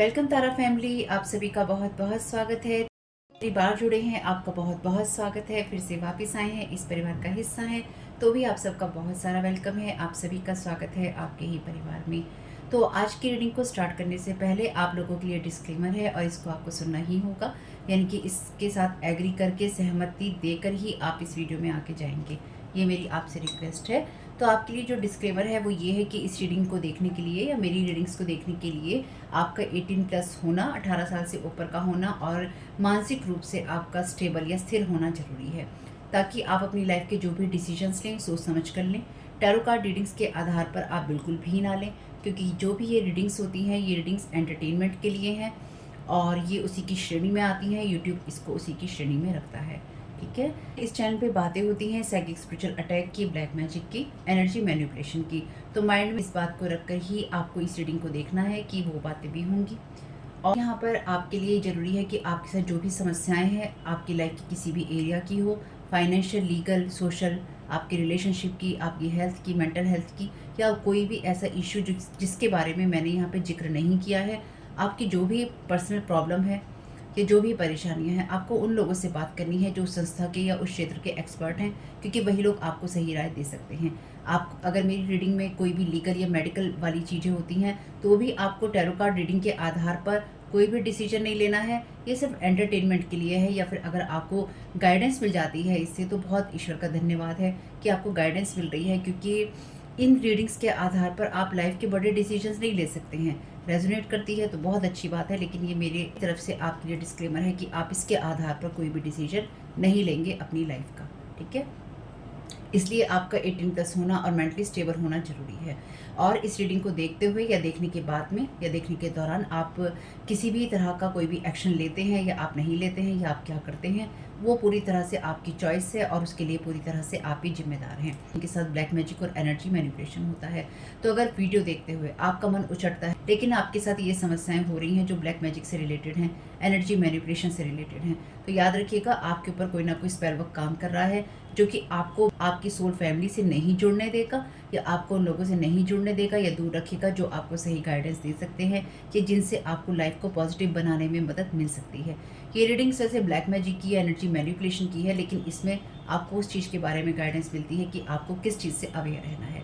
Welcome तारा family, आप सभी का बहुत बहुत स्वागत है। पहली बार जुड़े हैं, आपका बहुत बहुत स्वागत है। फिर से वापस आए हैं, इस परिवार का हिस्सा हैं, तो भी आप सबका बहुत सारा वेलकम है। आप सभी का स्वागत है आपके ही परिवार में। तो आज की रीडिंग को स्टार्ट करने से पहले आप लोगों के लिए डिस्क्लेमर है और इसको आपको सुनना ही होगा, यानी कि इसके साथ एग्री करके सहमति देकर ही आप इस वीडियो में आके जाएंगे। ये मेरी आपसे रिक्वेस्ट है। तो आपके लिए जो डिस्क्लेमर है वो ये है कि इस रीडिंग को देखने के लिए या मेरी रीडिंग्स को देखने के लिए आपका 18+ होना, 18 साल से ऊपर का होना और मानसिक रूप से आपका स्टेबल या स्थिर होना ज़रूरी है, ताकि आप अपनी लाइफ के जो भी डिसीजंस लें सोच समझ कर लें। टैरो कार्ड रीडिंग्स के आधार पर आप बिल्कुल भी ना लें, क्योंकि जो भी ये रीडिंग्स होती हैं ये रीडिंग्स एंटरटेनमेंट के लिए हैं और ये उसी की श्रेणी में आती हैं। यूट्यूब इसको उसी की श्रेणी में रखता है, ठीक है। इस चैनल पे बातें होती हैं साइकिक स्पिरिचुअल अटैक की, ब्लैक मैजिक की, एनर्जी मैनिपुलेशन की। तो माइंड में इस बात को रखकर ही आपको इस रीडिंग को देखना है कि वो बातें भी होंगी। और यहाँ पर आपके लिए ज़रूरी है कि आपके साथ जो भी समस्याएं हैं आपकी लाइफ की किसी भी एरिया की हो, फाइनेंशियल, लीगल, सोशल, आपकी रिलेशनशिप की, आपकी हेल्थ की, मेंटल हेल्थ की, या कोई भी ऐसा इश्यू जिसके बारे में मैंने यहाँ पे जिक्र नहीं किया है, आपकी जो भी पर्सनल प्रॉब्लम है कि जो भी परेशानियां हैं, आपको उन लोगों से बात करनी है जो संस्था के या उस क्षेत्र के एक्सपर्ट हैं, क्योंकि वही लोग आपको सही राय दे सकते हैं। आप अगर मेरी रीडिंग में कोई भी लीगल या मेडिकल वाली चीज़ें होती हैं तो भी आपको टैरो कार्ड रीडिंग के आधार पर कोई भी डिसीजन नहीं लेना है। ये सिर्फ एंटरटेनमेंट के लिए है, या फिर अगर आपको गाइडेंस मिल जाती है इससे तो बहुत ईश्वर का धन्यवाद है कि आपको गाइडेंस मिल रही है, क्योंकि इन रीडिंग्स के आधार पर आप लाइफ के बड़े डिसीजंस नहीं ले सकते हैं। रेजोनेट करती है तो बहुत अच्छी बात है, लेकिन ये मेरी तरफ से आपके लिए डिस्क्लेमर है कि आप इसके आधार पर कोई भी डिसीजन नहीं लेंगे अपनी लाइफ का, ठीक है। इसलिए आपका 18+ होना और मेंटली स्टेबल होना ज़रूरी है। और इस रीडिंग को देखते हुए या देखने के बाद में या देखने के दौरान आप किसी भी तरह का कोई भी एक्शन लेते हैं या आप नहीं लेते हैं या आप क्या करते हैं, वो पूरी तरह से आपकी चॉइस है और उसके लिए पूरी तरह से आप ही जिम्मेदार हैं। उनके साथ ब्लैक मैजिक और एनर्जी मैनिपुलेशन होता है। तो अगर वीडियो देखते हुए आपका मन उचटता है लेकिन आपके साथ ये समस्याएं हो रही हैं जो ब्लैक मैजिक से रिलेटेड हैं, एनर्जी मैनिपुलेशन से रिलेटेड हैं, तो याद रखिएगा आपके ऊपर कोई ना कोई स्पेल वर्क काम कर रहा है, जो कि आपको आपकी सोल फैमिली से नहीं जुड़ने देगा या आपको उन लोगों से नहीं जुड़ने देगा या दूर रखेगा जो आपको सही गाइडेंस दे सकते हैं कि जिनसे आपको लाइफ को पॉजिटिव बनाने में मदद मिल सकती है। ये रीडिंग वैसे ब्लैक मैजिक की, एनर्जी मैनिपुलेशन की है, लेकिन इसमें आपको उस चीज़ के बारे में गाइडेंस मिलती है कि आपको किस चीज़ से अवेयर रहना है।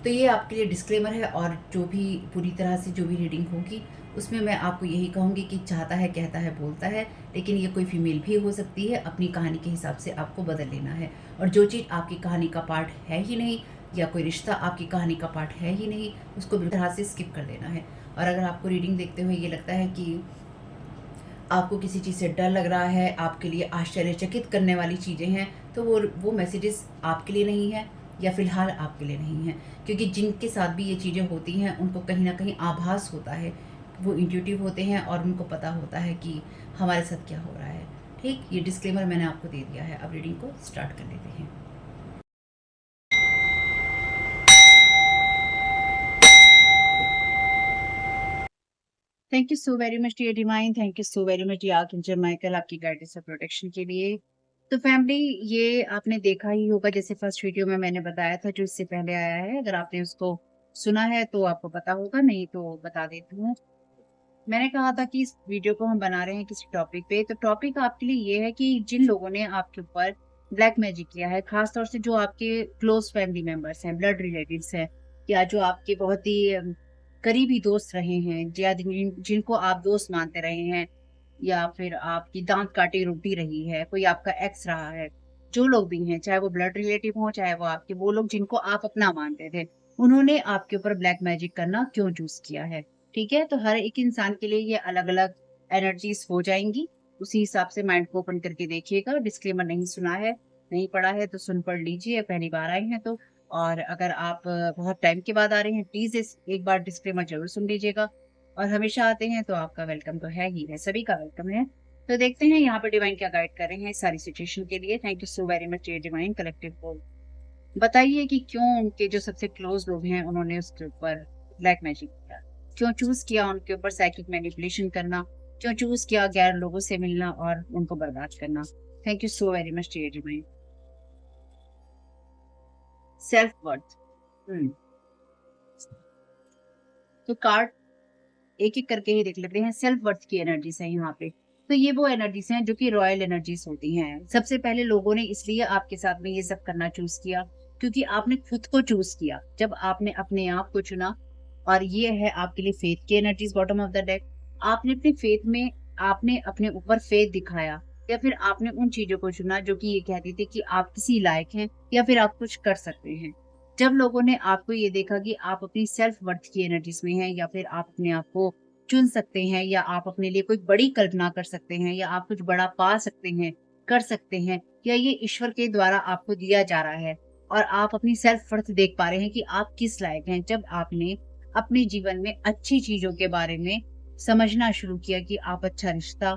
तो ये आपके लिए डिस्क्लेमर है। और जो भी पूरी तरह से जो भी रीडिंग होगी उसमें मैं आपको यही कहूँगी कि चाहता है, कहता है, बोलता है, लेकिन ये कोई फीमेल भी हो सकती है। अपनी कहानी के हिसाब से आपको बदल लेना है। और जो चीज़ आपकी कहानी का पार्ट है ही नहीं या कोई रिश्ता आपकी कहानी का पार्ट है ही नहीं, उसको बिल्कुल तरह से स्किप कर देना है। और अगर आपको रीडिंग देखते हुए ये लगता है कि आपको किसी चीज़ से डर लग रहा है, आपके लिए आश्चर्यचकित करने वाली चीज़ें हैं, तो वो मैसेजेस आपके लिए नहीं है या फ़िलहाल आपके लिए नहीं है। क्योंकि जिनके साथ भी ये चीज़ें होती हैं उनको कहीं न कहीं आभास होता है, वो इंट्यूटिव होते हैं और उनको पता होता है कि हमारे साथ क्या हो रहा है। ठीक, ये डिस्क्लेमर मैंने आपको दे दिया है। अब रीडिंग को स्टार्ट कर लेते हैं। Thank you so very much dear divine, thank you so very much dear archangel Michael, आपकी गाइडेंस और प्रोटेक्शन के लिए। तो फैमिली, ये आपने देखा ही होगा, जैसे फर्स्ट वीडियो में मैंने बताया था जो इससे पहले आया है, अगर आपने उसको सुना है तो आपको पता होगा, नहीं तो बता देती हूँ। मैंने कहा था कि इस वीडियो को हम बना रहे हैं किसी टॉपिक पे, तो टॉपिक आपके लिए ये है कि जिन लोगों ने आपके ऊपर ब्लैक मैजिक किया है, खासतौर से जो आपके क्लोज फैमिली मेंबर्स हैं, ब्लड रिलेटिव्स हैं, या जो आपके बहुत ही करीबी दोस्त रहे हैं, या जिनको आप दोस्त मानते रहे हैं, या फिर आपकी दांत काटी रोटी रही है, कोई आपका एक्स रहा है, जो लोग भी हैं, चाहे वो ब्लड रिलेटिव हो चाहे वो आपके, वो लोग जिनको आप अपना मानते थे, उन्होंने आपके ऊपर ब्लैक मैजिक करना क्यों चूज किया है। ठीक है, तो हर एक इंसान के लिए ये अलग अलग एनर्जीज हो जाएंगी। उसी हिसाब से माइंड को ओपन करके देखिएगा। डिस्क्लेमर नहीं सुना है, नहीं पढ़ा है तो सुन पढ़ लीजिए, पहली बार आए हैं तो। और अगर आप बहुत टाइम के बाद आ रहे हैं, प्लीज एक बार डिस्क्लेमर जरूर सुन लीजिएगा। और हमेशा आते हैं तो आपका वेलकम तो है ही है, सभी का वेलकम है। तो देखते हैं यहाँ पर डिवाइन क्या गाइड कर रहे हैं इस सारी सिचुएशन के लिए। Thank you so very much divine collective को। बताइए कि क्यों उनके जो सबसे क्लोज लोग हैं उन्होंने उसके ऊपर ब्लैक मैजिक किया, क्यों चूज किया उनके ऊपर साइकिक मैनिपुलेशन करना, क्यों चूज किया गैर लोगों से मिलना और उनको बर्बाद करना। Thank you so very much dear divine. Self worth. तो कार्ड एक एक करके ही देख लेते हैं। सेल्फ वर्थ की एनर्जीज है यहाँ पे। तो ये वो एनर्जीज हैं जो कि रॉयल एनर्जीज होती हैं। सबसे पहले लोगों ने इसलिए आपके साथ में ये सब करना चूज किया क्योंकि आपने खुद को चूज किया। जब आपने अपने आप को चुना, और ये है आपके लिए फेथ की energies bottom of the deck. आपने अपने फेथ में, आपने अपने ऊपर फेथ दिखाया, या फिर आपने उन चीजों को चुना जो कि ये कहती थी कि आप किसी लायक हैं या फिर आप कुछ कर सकते हैं। जब लोगों ने आपको ये देखा कि आप अपनी सेल्फ वर्थ की एनर्जीज में हैं, या फिर आप अपने आप को चुन सकते हैं, या आप अपने लिए कोई बड़ी कल्पना कर सकते हैं, या आप कुछ बड़ा पा सकते हैं, कर सकते हैं, या ये ईश्वर के द्वारा आपको दिया जा रहा है, और आप अपनी सेल्फ वर्थ देख पा रहे हैं कि आप किस लायक हैं। जब आपने अपने जीवन में अच्छी चीजों के बारे में समझना शुरू किया कि आप अच्छा रिश्ता,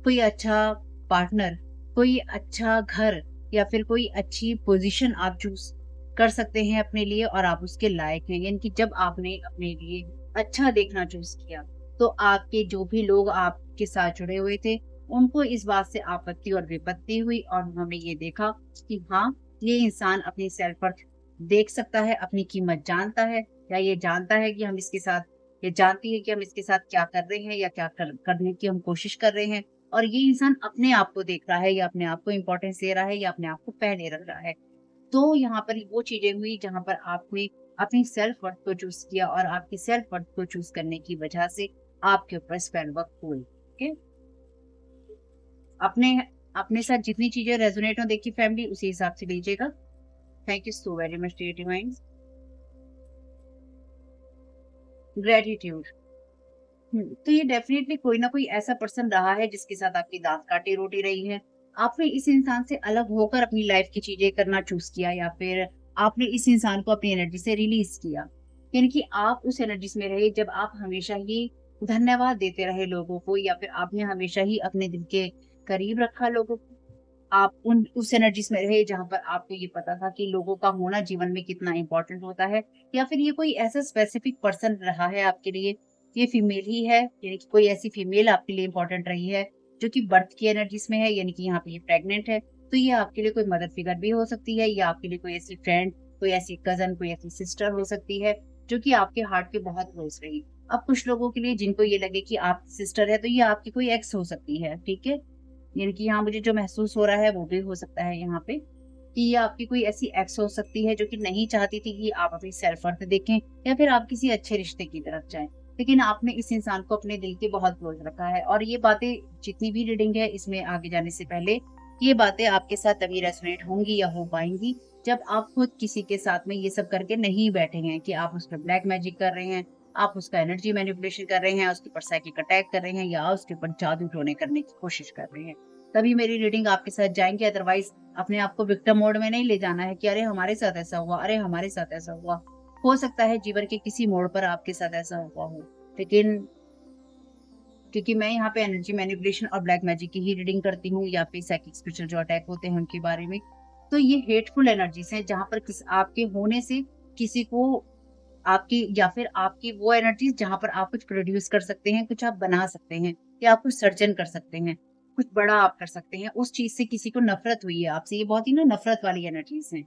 कोई अच्छा पार्टनर, कोई अच्छा घर, या फिर कोई अच्छी पोजीशन आप चूज कर सकते हैं अपने लिए और आप उसके लायक हैं, यानी कि जब आपने अपने लिए अच्छा देखना चूज किया, तो आपके जो भी लोग आपके साथ जुड़े हुए थे, उनको इस बात से आपत्ति और विपत्ति हुई, और उन्होंने ये देखा कि हाँ, ये इंसान अपनी सेल्फ वर्थ देख सकता है, अपनी कीमत जानता है, या ये जानता है कि हम इसके साथ, ये जानती है कि हम इसके साथ क्या कर रहे हैं, या क्या करने की हम कोशिश कर रहे हैं। और ये इंसान अपने आप को देख रहा है, या अपने आप को इम्पोर्टेंस दे रहा है, या अपने आप को पहले रख रहा है। तो यहाँ पर वो चीजें हुई जहां पर आपने अपनी सेल्फ वर्थ को चूज किया, और आपकी सेल्फ वर्थ को चूज करने की वजह से आपके ऊपर स्पेल वर्क हुई। ओके, अपने अपने साथ जितनी चीजें रेजोनेट हो, देखिए फैमिली, उसी हिसाब से लीजिएगा। Thank you so very much dear divines. Gratitude. तो ये डेफिनेटली कोई ना कोई ऐसा पर्सन रहा है जिसके साथ आपकी दांत काटी रोटी रही है। आपने इस इंसान से अलग होकर अपनी लाइफ की चीजें करना चूज किया, या फिर आपने इस इंसान को अपनी एनर्जी से रिलीज किया, यानी कि आप उस एनर्जी में रहे जब आप हमेशा ही धन्यवाद देते रहे लोगों को, या फिर आपने हमेशा ही अपने दिल के करीब रखा लोगों को। आप उन उस एनर्जीज में रहे जहां पर आपको ये पता था कि लोगों का होना जीवन में कितना इंपॉर्टेंट होता है, या फिर ये कोई ऐसा स्पेसिफिक पर्सन रहा है आपके लिए, ये फीमेल ही है, यानी कि कोई ऐसी फीमेल आपके लिए इंपॉर्टेंट रही है जो कि बर्थ की एनर्जीज में है, यानी कि यहाँ पे ये प्रेग्नेंट है। तो ये आपके लिए कोई मदर फिगर भी हो सकती है, या आपके लिए कोई ऐसी फ्रेंड, कोई ऐसी कजन, कोई ऐसी सिस्टर हो सकती है जो कि आपके हार्ट के बहुत क्लोज रही। अब कुछ लोगों के लिए जिनको ये लगे कि आप सिस्टर है, तो ये आपकी कोई एक्स हो सकती है, ठीक है। यानी कि यहाँ मुझे जो महसूस हो रहा है वो भी हो सकता है यहाँ पे कि ये आपकी कोई ऐसी एक्स हो सकती है जो कि नहीं चाहती थी कि आप अपनी सेल्फ वर्थ देखें, या फिर आप किसी अच्छे रिश्ते की तरफ जाएं, लेकिन आपने इस इंसान को अपने दिल के बहुत क्लोज रखा है। और ये बातें, जितनी भी रीडिंग है इसमें आगे जाने से पहले, ये बातें आपके साथ तभी रेजोनेट होंगी या हो पाएंगी जब आप खुद किसी के साथ में ये सब करके नहीं बैठे हैं कि आप उस पर ब्लैक मैजिक कर रहे हैं, आप उसका एनर्जी मैनिपुलेशन कर रहे हैं, उसके ऊपर साइकिक अटैक कर रहे हैं, या उसके ऊपर जादू टोने करने की कोशिश कर रहे हैं। तभी मेरी रीडिंग आपके साथ जाएंगे। अदरवाइज अपने आप को विक्टिम मोड में नहीं ले जाना है कि अरे हमारे साथ ऐसा हुआ, अरे हमारे साथ ऐसा हुआ। हो सकता है जीवन के किसी मोड़ पर आपके साथ ऐसा हुआ हो, लेकिन क्योंकि मैं यहाँ पे एनर्जी मैनिपुलेशन और ब्लैक मैजिक की ही रीडिंग करती हूँ, या फिर साइकिक स्पिरिचुअल जो अटैक होते हैं उनके बारे में, तो ये हेटफुल एनर्जीज हैं जहां पर आपके होने से किसी को, आपकी, या फिर आपकी वो एनर्जीज जहां पर आप कुछ प्रोड्यूस कर सकते हैं, कुछ आप बना सकते हैं, या आप कुछ सर्जन कर सकते हैं, कुछ बड़ा आप कर सकते हैं, उस चीज से किसी को नफरत हुई है आपसे। ये बहुत ही ना नफरत वाली एनर्जीज हैं,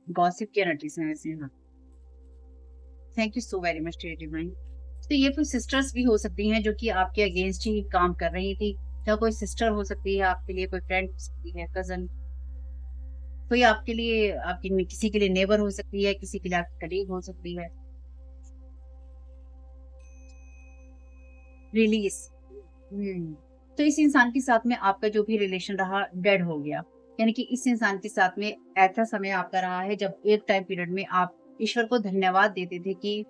गॉसिप की एनर्जीज हैं वैसे। हाँ, thank you so very much dear divine. तो ये कोई सिस्टर्स भी हो सकती हैं जो कि आपके अगेंस्ट ही काम कर रही थी, या कोई सिस्टर हो सकती है आपके लिए, कोई फ्रेंड हो सकती है, कजन, कोई आपके लिए, आपकी किसी के लिए नेबर हो सकती है, किसी के लिए आपकी कलीग हो सकती है। रिलीज। तो इस इंसान के साथ में आपका जो भी रिलेशन रहा डेड हो गया, यानी कि इस इंसान के साथ में ऐसा समय आपका रहा है जब एक टाइम पीरियड में आप ईश्वर को धन्यवाद देते थे कि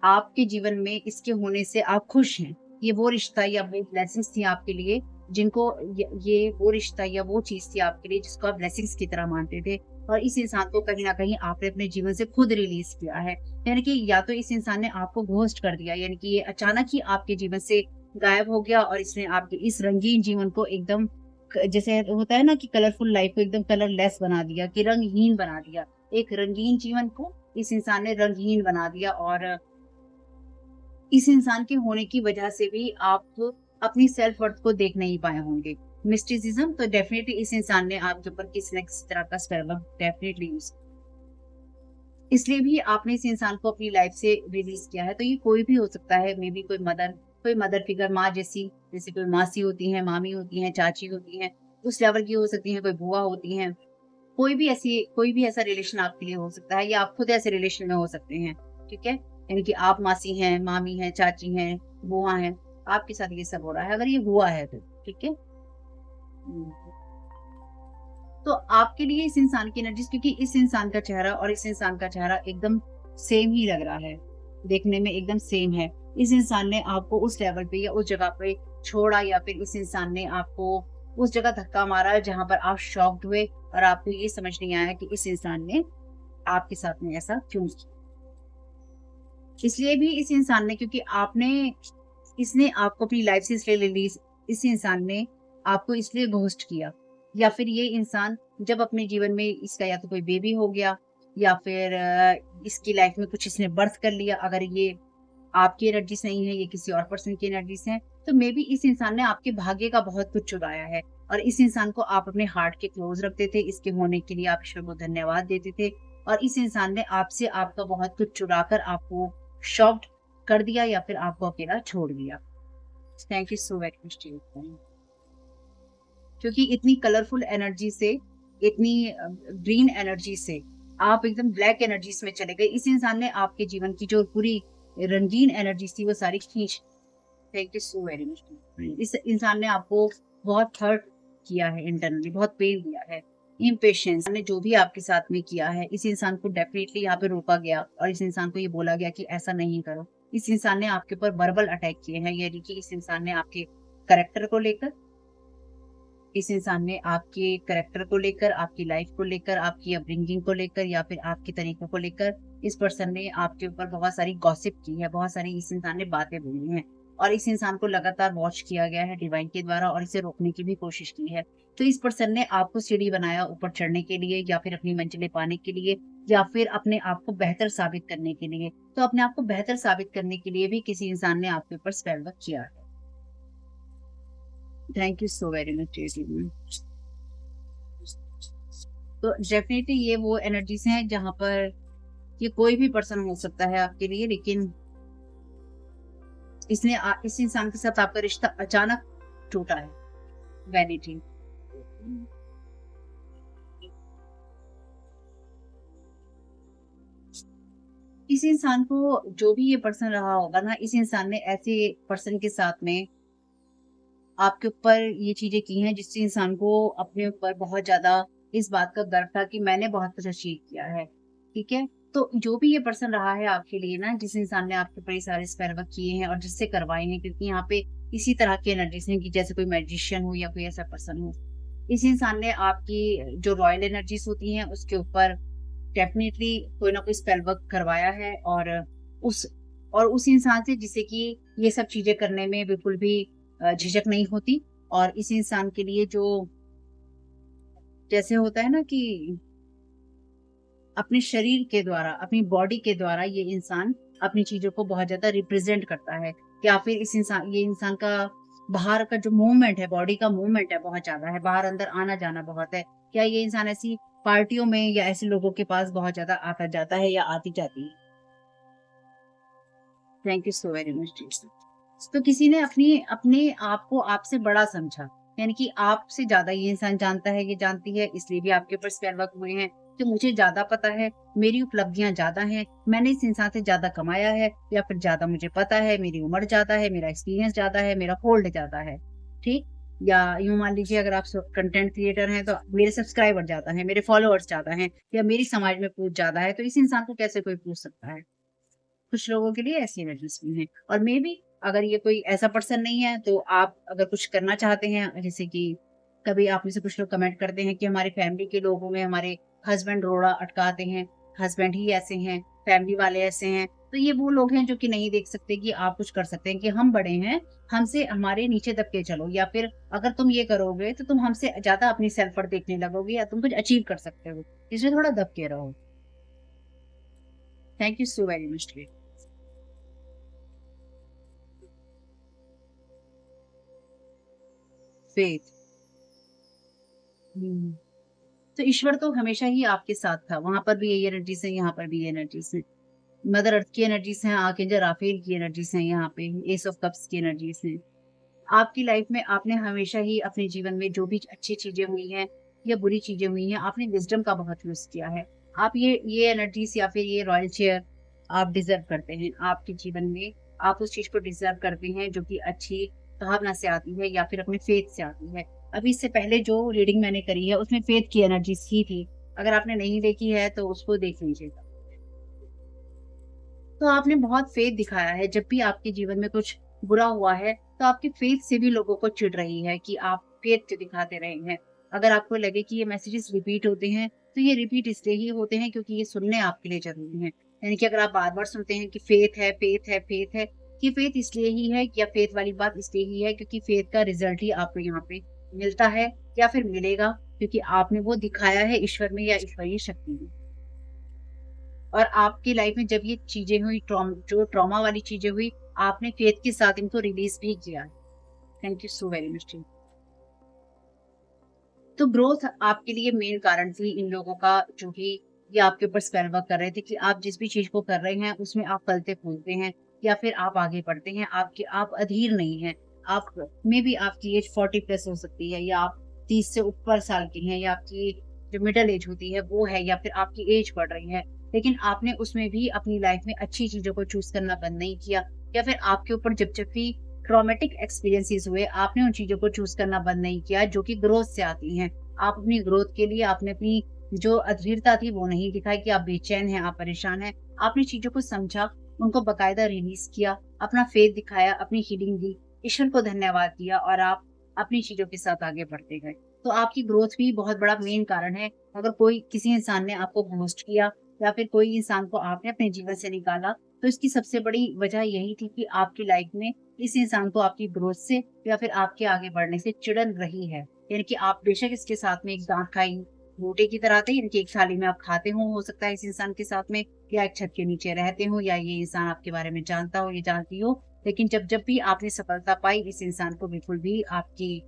आपके जीवन में इसके होने से आप खुश हैं। ये वो रिश्ता या वो ब्लेसिंग्स थी आपके लिए, जिनको ये वो रिश्ता या वो चीज थी आपके लिए जिसको आप ब्लेसिंग्स की तरह मानते थे, और इस इंसान को कहीं ना कहीं आपने अपने जीवन से खुद रिलीज किया है। यानी कि या तो इस इंसान ने आपको घोस्ट कर दिया, यानी कि ये अचानक ही आपके जीवन से गायब हो गया, और इसने आपके इस रंगीन जीवन को एकदम जैसे होता है ना कि कलरफुल लाइफ को एकदम कलरलेस बना दिया, कि रंगहीन बना दिया। एक रंगीन जीवन को इस इंसान ने रंगहीन बना दिया, और इस इंसान के होने की वजह से भी आप अपनी सेल्फ वर्थ को देख नहीं पाए होंगे। मिस्टिसिज्म, तो डेफिनेटली इस इंसान ने आपके ऊपर किसी न किसी तरह का स्पेल वर्क डेफिनेटली यूज। इसलिए भी आपने इस इंसान को अपनी लाइफ से रिलीज किया है। तो ये कोई भी हो सकता है, मे बी कोई मदर फिगर, माँ जैसी, जैसे कोई मासी होती हैं, मामी होती हैं, चाची होती हैं, उस लेवल की हो सकती हैं, कोई बुआ होती हैं। कोई भी ऐसा रिलेशन आपके लिए हो सकता है, या आप खुद ऐसे रिलेशन में हो सकते हैं, ठीक है? यानी कि आप मासी हैं, मामी हैं, चाची हैं, बुआ हैं, आपके साथ ये सब हो रहा है, अगर ये हुआ है तो, ठीक है? हुँ। तो आपके लिए इस इंसान की एनर्जीज़, क्योंकि इस इंसान का चेहरा और इस इंसान का चेहरा एकदम सेम ही लग रहा है, देखने में एकदम सेम है। इस इंसान ने आपको उस लेवल पे या उस जगह पे छोड़ा, या फिर इस इंसान ने आपको उस जगह धक्का मारा जहाँ पर आप शॉक्ड हुए और आपको ये समझ नहीं आया कि इस इंसान ने आपके साथ में ऐसा क्यों किया। इसलिए भी इस इंसान ने, क्योंकि आपने इसने आपको अपनी लाइफ से इसलिए ले ली, इस इंसान ने आपको इसलिए घोस्ट किया, या फिर ये इंसान जब अपने जीवन में इसका या तो कोई बेबी हो गया, या फिर इसकी लाइफ में कुछ इसने बर्थ कर लिया, अगर ये आपकी एनर्जीज नहीं है, ये किसी और पर्सन की एनर्जीज हैं, तो मे बी इस इंसान ने आपके भाग्य का बहुत कुछ चुराया है, और इस इंसान को आप अपने हार्ट के क्लोज रखते थे, इसके होने के लिए आप ईश्वर को धन्यवाद देते थे, और इस इंसान ने आपसे आपका बहुत कुछ चुरा कर आपको शॉक्ड कर दिया, या फिर आपको अकेला छोड़ दिया। Thank you so very much to you. क्योंकि इतनी कलरफुल एनर्जी से, इतनी ग्रीन एनर्जी से आप एकदम ब्लैक एनर्जीज में चले गए। इस इंसान ने आपके जीवन की जो पूरी रंगीन एनर्जी थी वो सारी खींच। Thank you so very much. इस इंसान ने आपको बहुत हर्ट किया है इंटरनली, बहुत पेन दिया है। इम्पेशेंस ने जो भी आपके साथ में किया है, इस इंसान को डेफिनेटली यहाँ पे रोका गया और इस इंसान को ये बोला गया कि ऐसा नहीं करो। इस इंसान ने आपके ऊपर वर्बल अटैक किए हैं, यानी कि इस इंसान ने आपके करेक्टर को लेकर, इस इंसान ने आपके करैक्टर को लेकर, आपकी लाइफ को लेकर, आपकी अपब्रिंगिंग को लेकर, या फिर आपके तरीकों को लेकर, इस पर्सन ने आपके ऊपर बहुत सारी गॉसिप की है, बहुत सारी इस इंसान ने बातें बोली हैं, और इस इंसान को लगातार वॉच किया गया है डिवाइन के द्वारा, और इसे रोकने की भी कोशिश की है। तो इस पर्सन ने आपको सीढ़ी बनाया ऊपर चढ़ने के लिए, या फिर अपनी मंजिलें पाने के लिए, या फिर अपने आप को बेहतर साबित करने के लिए। तो अपने आप को बेहतर साबित करने के लिए भी किसी इंसान ने आपके ऊपर स्पेल वर्क किया है। Thank you so very much. तो डेफ़िनेटली ये वो एनर्जीज़ हैं जहाँ पर ये कोई भी पर्सन हो सकता है आपके लिए, लेकिन इस इंसान के साथ आपका रिश्ता अचानक टूटा है। वैनिटी। इस इंसान को जो भी ये पर्सन रहा होगा ना, इस इंसान ने ऐसे पर्सन के साथ में आपके ऊपर ये चीज़ें की हैं, जिससे इंसान को अपने ऊपर बहुत ज़्यादा इस बात का गर्व था कि मैंने बहुत कुछ अचीव किया है, ठीक है? तो जो भी ये पर्सन रहा है आपके लिए ना, जिस इंसान ने आपके ऊपर ये सारे स्पेल वर्क किए हैं और जिससे करवाए हैं, क्योंकि यहाँ पे इसी तरह की एनर्जीज़ हैं कि जैसे कोई मैजिशियन हो या कोई ऐसा पर्सन हो। इस इंसान ने आपकी जो रॉयल एनर्जीज़ होती हैं, उसके ऊपर डेफ़िनेटली कोई ना कोई स्पेल वर्क करवाया है, उस उस इंसान से जिससे कि ये सब चीज़ें करने में बिल्कुल भी झिझक नहीं होती, और इस इंसान के लिए जो जैसे होता है ना कि अपने शरीर के द्वारा, अपनी बॉडी के द्वारा ये इंसान अपनी चीज़ों को बहुत ज़्यादा रिप्रेज़ेंट करता है, या फिर ये इंसान का बाहर का जो मूवमेंट है, बॉडी का मूवमेंट है बहुत ज़्यादा है, बाहर-अंदर आना-जाना बहुत है। क्या ये इंसान ऐसी पार्टियों में या ऐसे लोगों के पास बहुत ज़्यादा आता-जाता है या आती-जाती है? Thank you so very much. तो किसी ने अपने आप को आपसे बड़ा समझा, यानी कि आपसे ज़्यादा ये इंसान जानता है, ये जानती है, इसलिए भी आपके ऊपर स्पेल वर्क हुए हैं कि मुझे ज़्यादा पता है, मेरी उपलब्धियाँ ज़्यादा हैं, मैंने इस इंसान से ज़्यादा कमाया है, या फिर ज़्यादा मुझे पता है, मेरी उम्र ज़्यादा है, मेरा एक्सपीरियंस ज़्यादा है, मेरा होल्ड ज़्यादा है, ठीक? या यूँ मान लीजिए, अगर आप कंटेंट क्रिएटर हैं, तो मेरे सब्सक्राइबर ज़्यादा हैं, मेरे फॉलोअर्स ज़्यादा हैं, या मेरी समाज में पूछ ज़्यादा है, तो इस इंसान को कैसे कोई पूछ सकता है? कुछ लोगों के लिए ऐसी एनर्जीज़ भी हैं, और मेबी अगर ये कोई ऐसा पर्सन नहीं है, तो आप अगर कुछ करना चाहते हैं, जैसे कि कभी आप में से कुछ लोग कमेंट करते हैं कि हमारे फैमिली के लोगों में हमारे हस्बैंड रोड़ा अटकाते हैं, हस्बैंड ही ऐसे हैं, फैमिली वाले ऐसे हैं। तो ये वो लोग हैं जो कि नहीं देख सकते कि आप कुछ कर सकते हैं, कि हम बड़े हैं, हमसे हमारे नीचे दब के चलो, या फिर अगर तुम ये करोगे तो तुम हमसे ज़्यादा अपनी सेल्फ वर्थ देखने लगोगे, या तुम कुछ अचीव कर सकते हो। इसमें थोड़ा दब के रहो। Thank you so very much. Faith. हुँ। तो ईश्वर तो हमेशा ही आपके साथ था, वहाँ पर भी यही एनर्जीज़ हैं, यहाँ पर भी ये एनर्जीज़ हैं। मदर अर्थ की एनर्जीज़ हैं, आर्कएंजल राफेल की एनर्जीज़ हैं यहाँ पे, एस ऑफ कप्स की एनर्जीज़ हैं। आपकी लाइफ में आपने हमेशा ही अपने जीवन में जो भी अच्छी चीज़ें हुई हैं या बुरी चीज़ें हुई हैं, आपने विज़डम का बहुत यूज़ किया है। आप ये एनर्जीज़ या फिर ये रॉयल चेयर आप डिज़र्व करते हैं। आपके जीवन में आप उस चीज़ को डिज़र्व करते हैं जो कि अच्छी भावना से आती है या फिर अपने फेथ से आती है। अभी इससे पहले जो रीडिंग मैंने करी है उसमें फेथ की एनर्जीज़ ही थी। अगर आपने नहीं देखी है तो उसको देख लीजिएगा। तो आपने बहुत फेथ दिखाया है, जब भी आपके जीवन में कुछ बुरा हुआ है, तो आपकी फेथ से भी लोगों को चिढ़ रही है कि आप फेथ क्यों दिखाते रहे हैं। अगर आपको लगे कि ये मैसेजेस रिपीट होते हैं, तो ये रिपीट इसलिए ही होते हैं क्योंकि ये सुनने आपके लिए ज़रूरी हैं। यानी कि अगर आप बार-बार सुनते हैं कि फेथ है, फेथ है, फेथ है, ये फेथ इसलिए ही है या फेथ वाली बात इसलिए ही है क्योंकि फेथ का रिज़ल्ट ही आपको यहाँ पे मिलता है या फिर मिलेगा, क्योंकि आपने वो दिखाया है ईश्वर में या ईश्वरीय शक्ति में। और आपकी लाइफ में जब ये चीज़ें हुई जो ट्रॉमा वाली चीज़ें हुई, आपने फेथ के साथ इनको रिलीज़ भी किया। Thank you so very much. तो ग्रोथ आपके लिए मेन कारण थी इन लोगों का, जो कि ये आपके ऊपर स्पेल वर्क कर रहे थे कि आप जिस भी चीज़ को कर रहे हैं उसमें आप फलते-फूलते हैं या फिर आप आगे बढ़ते हैं, आप अधीर नहीं हैं। आप में भी आपकी एज 40 प्लस हो सकती है या आप 30 से ऊपर साल की हैं या आपकी जो मिडल एज होती है वो है या फिर आपकी एज बढ़ रही है। लेकिन आपने उसमें भी अपनी लाइफ में अच्छी चीज़ों को चूज़ करना बंद नहीं किया या फिर आपके ऊपर जब भी ट्रॉमेटिक एक्सपीरियंसेस हुए, आपने उन चीज़ों को चूज़ करना बंद नहीं किया जो कि ग्रोथ से आती हैं। आप अपनी ग्रोथ के लिए आपने अपनी जो अधीरता थी वो नहीं दिखाई कि आप बेचैन हैं, आप परेशान हैं। आपने चीज़ों को समझा, उनको बाकायदा रिलीज़ किया, अपना फेथ दिखाया, अपनी हीलिंग दी, ईश्वर को धन्यवाद दिया और आप अपनी चीज़ों के साथ आगे बढ़ते गए। तो आपकी ग्रोथ भी बहुत बड़ा मेन कारण है। अगर कोई किसी इंसान ने आपको बूस्ट किया या फिर कोई इंसान को आपने अपने जीवन से निकाला, तो इसकी सबसे बड़ी वजह यही थी कि आपकी लाइफ में इस इंसान को आपकी ग्रोथ से या फिर आपके आगे बढ़ने से चिड़न रही है। यानी कि आप बेशक इसके साथ में एक दाँत खाई रोटी की तरह थे, यानी कि एक थाली में आप खाते हो सकता है इस इंसान के साथ में, या एक छत के नीचे रहते हो या ये इंसान आपके बारे में जानता हो, ये जानती हो। लेकिन जब भी आपने सफलता पाई, इस इंसान को बिल्कुल भी आपकी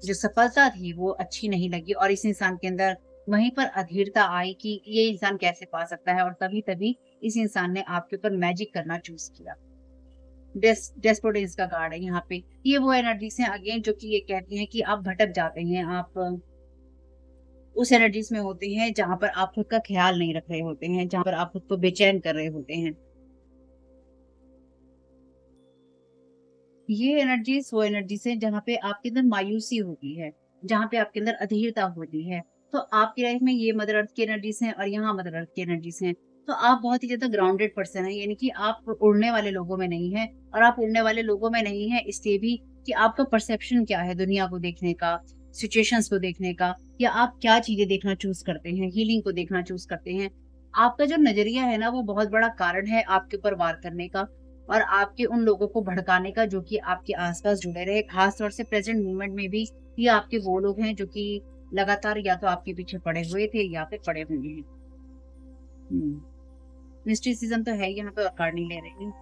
जो सफलता थी वो अच्छी नहीं लगी और इस इंसान के अंदर वहीं पर अधीरता आई कि ये इंसान कैसे पा सकता है, और तभी-तभी इस इंसान ने आपके ऊपर मैजिक करना चूज़ किया। डेस्पोडेंस का कार्ड है यहाँ पे। ये वो एनर्जीज़ हैं अगेन जो कि ये कहती हैं कि आप भटक जाते हैं, आप उस एनर्जीज़ में होते हैं जहाँ पर आप खुद का ख़्याल नहीं रख रहे होते हैं, जहाँ पर आप खुद को बेचैन कर रहे होते हैं। ये एनर्जीज़ वो एनर्जीज़ हैं जहाँ पे आपके अंदर मायूसी होती है, जहाँ पे आपके अंदर अधीरता होती है। तो आपकी लाइफ़ में ये मदर अर्थ की एनर्जीज़ हैं और यहाँ मदर अर्थ की एनर्जीज़ हैं। तो आप बहुत ही ज़्यादा ग्राउंडेड पर्सन हैं, यानी कि आप उड़ने वाले लोगों में नहीं हैं, और आप उड़ने वाले लोगों में नहीं हैं इसलिए भी कि आपका परसेप्शन क्या है दुनिया को देखने का, सिचुएशंस को देखने का, या आप क्या चीज़ें देखना चूज़ करते हैं, हीलिंग को देखना चूज़ करते हैं। आपका जो नज़रिया है ना वो बहुत बड़ा कारण है आपके ऊपर वार करने का और आपके उन लोगों को भड़काने का जो कि आपके आस-पास जुड़े रहे। ख़ास तौर से प्रेज़ेंट मोमेंट में भी ये आपके वो लोग हैं जो कि लगातार या तो आपके पीछे पड़े हुए थे या फिर पड़े हुए हैं। हुँ। मिस्टिसिज़्म तो है ही यहाँ पे, और कार्ड नहीं ले रही हूँ।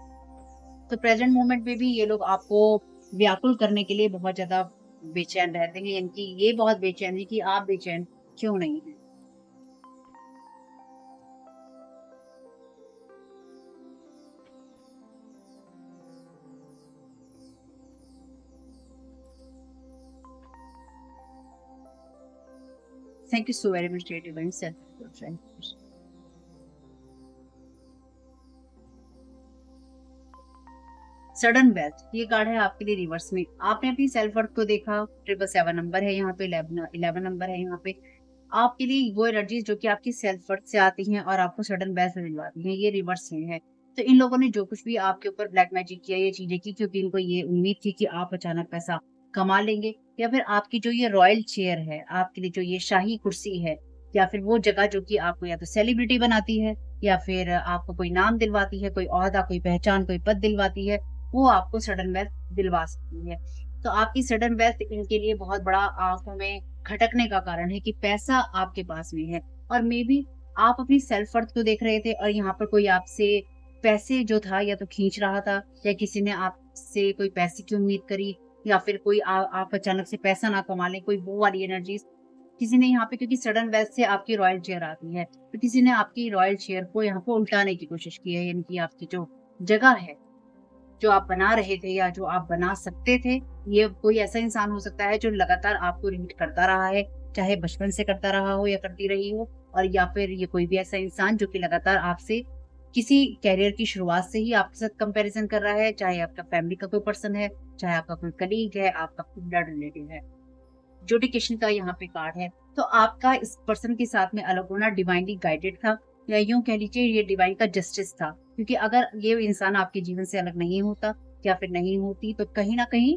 तो प्रेज़ेंट मोमेंट में भी ये लोग आपको व्याकुल करने के लिए बहुत ज़्यादा बेचैन रहते हैं, यानी कि ये बहुत बेचैन है कि आप बेचैन क्यों नहीं हैं? Thank you so very much dear divine self. Sudden wealth, ये कार्ड है आपके लिए रिवर्स में। आपने अपनी सेल्फ वर्थ को देखा, 777 नंबर है यहाँ पे, 11 नंबर है यहाँ पे। आपके लिए वो एनर्जीज जो कि आपकी सेल्फ वर्थ से आती हैं और आपको सडन वेल्थ दिलवाती हैं, ये रिवर्स में है। तो इन लोगों ने जो कुछ भी आपके ऊपर ब्लैक मैजिक किया, ये चीजें की क्योंकि इनको ये उम्मीद थी कि आप अचानक पैसा कमा लेंगे, या फिर आपकी जो ये रॉयल चेयर है, आपके लिए जो ये शाही कुर्सी है, या फिर वो जगह जो कि आपको या तो सेलिब्रिटी बनाती है या फिर आपको कोई नाम दिलवाती है, कोई ओहदा, कोई पहचान, कोई पद दिलवाती है, वो आपको सडन वेल्थ दिलवा सकती है। तो आपकी सडन वेल्थ इनके लिए बहुत बड़ा आँखों में खटकने का कारण है कि पैसा आपके पास में है, और मेबी आप अपनी सेल्फ वर्थ को देख रहे थे और यहाँ पर कोई आपसे पैसे जो था या तो खींच रहा था, या किसी ने आपसे कोई पैसे की उम्मीद करी, या फिर कोई आप अचानक से पैसा ना कमा लें, कोई वो वाली एनर्जीज़। किसी ने यहाँ पे, क्योंकि सडन वेल्थ से आपकी रॉयल चेयर आती है, तो किसी ने आपकी रॉयल चेयर को यहाँ पे उल्टाने की कोशिश की है, यानी कि आपकी जो जगह है, जो आप बना रहे थे या जो आप बना सकते थे, ये कोई ऐसा इंसान हो सकता है जो लगातार आपको रीड करता रहा है, चाहे बचपन से करता रहा हो या करती रही हो, और या फिर ये कोई भी ऐसा इंसान जो कि लगातार आपसे किसी करियर की शुरुआत से ही आपके साथ कंपैरिजन कर रहा है, चाहे आपका फैमिली का कोई पर्सन है, चाहे आपका कोई कलीग है, आपका कोई ब्लड रिलेटिव है। जुडिकेशन का यहाँ पे कार्ड है, तो आपका इस पर्सन के साथ में अलग होना डिवाइनली गाइडेड था, या यूं कह लीजिए ये डिवाइन का जस्टिस था, क्योंकि अगर ये इंसान आपके जीवन से अलग नहीं होता या फिर नहीं होती, तो कहीं ना कहीं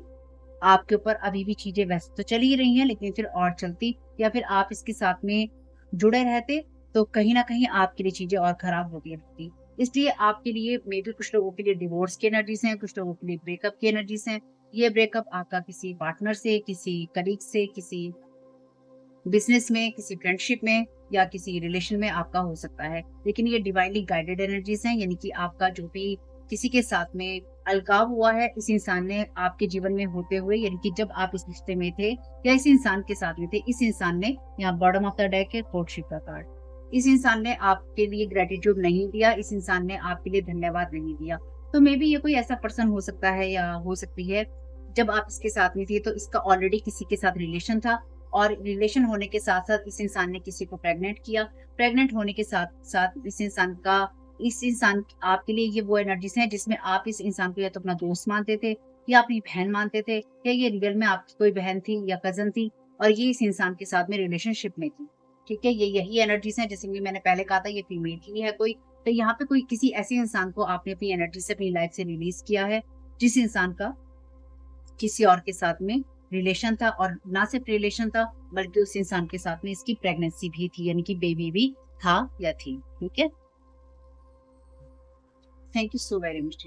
आपके ऊपर अभी भी चीजें वैसे तो चल ही रही हैं, लेकिन फिर और चलती, या फिर आप इसके साथ में जुड़े रहते, तो कहीं ना कहीं आपके लिए चीजें और खराब होती रहती। इसलिए आपके लिए मे बी कुछ लोगों के लिए डिवोर्स की एनर्जीज हैं, कुछ लोगों के लिए ब्रेकअप की एनर्जीज हैं। ये ब्रेकअप आपका किसी पार्टनर से, किसी कलीग से, किसी बिज़नेस में, किसी फ्रेंडशिप में या किसी रिलेशन में आपका हो सकता है। लेकिन ये डिवाइनली गाइडेड एनर्जीज़ हैं, यानी कि आपका जो भी किसी के साथ में अलगाव हुआ है, इस इंसान ने आपके जीवन में होते हुए, यानी कि जब आप इस रिश्ते में थे या इस इंसान के साथ में थे, इस इंसान ने, यहाँ बॉटम ऑफ द डेक है कोर्टशिप का कार्ड, इस इंसान ने आपके लिए ग्रैटिट्यूड नहीं दिया, इस इंसान ने आपके लिए धन्यवाद नहीं दिया। तो मे बी ये कोई ऐसा पर्सन हो सकता है या हो सकती है, जब आप इसके साथ में थे तो इसका ऑलरेडी किसी के साथ रिलेशन था, और रिलेशन होने के साथ-साथ इस इंसान ने किसी को प्रेग्नेंट किया। प्रेग्नेंट होने के साथ-साथ इस इंसान आपके लिए ये वो एनर्जीज़ हैं जिसमें आप इस इंसान को या तो अपना दोस्त मानते थे या अपनी बहन मानते थे, या ये रियल में आपकी कोई बहन थी या कज़न थी और ये इस इंसान के साथ में रिलेशनशिप में थी। ठीक है? ये यही एनर्जीज़ हैं, जैसे कि मैंने पहले कहा था, ये फीमेल की है कोई। तो यहाँ पे कोई किसी ऐसे इंसान को आपने अपनी एनर्जी से, अपनी लाइफ़ से रिलीज़ किया है, जिस इंसान का किसी और के साथ में रिलेशन था, और ना सिर्फ रिलेशन था बल्कि उस इंसान के साथ में इसकी प्रेगनेंसी भी थी, यानी कि बेबी भी था या थी। ठीक है? Thank you so very much.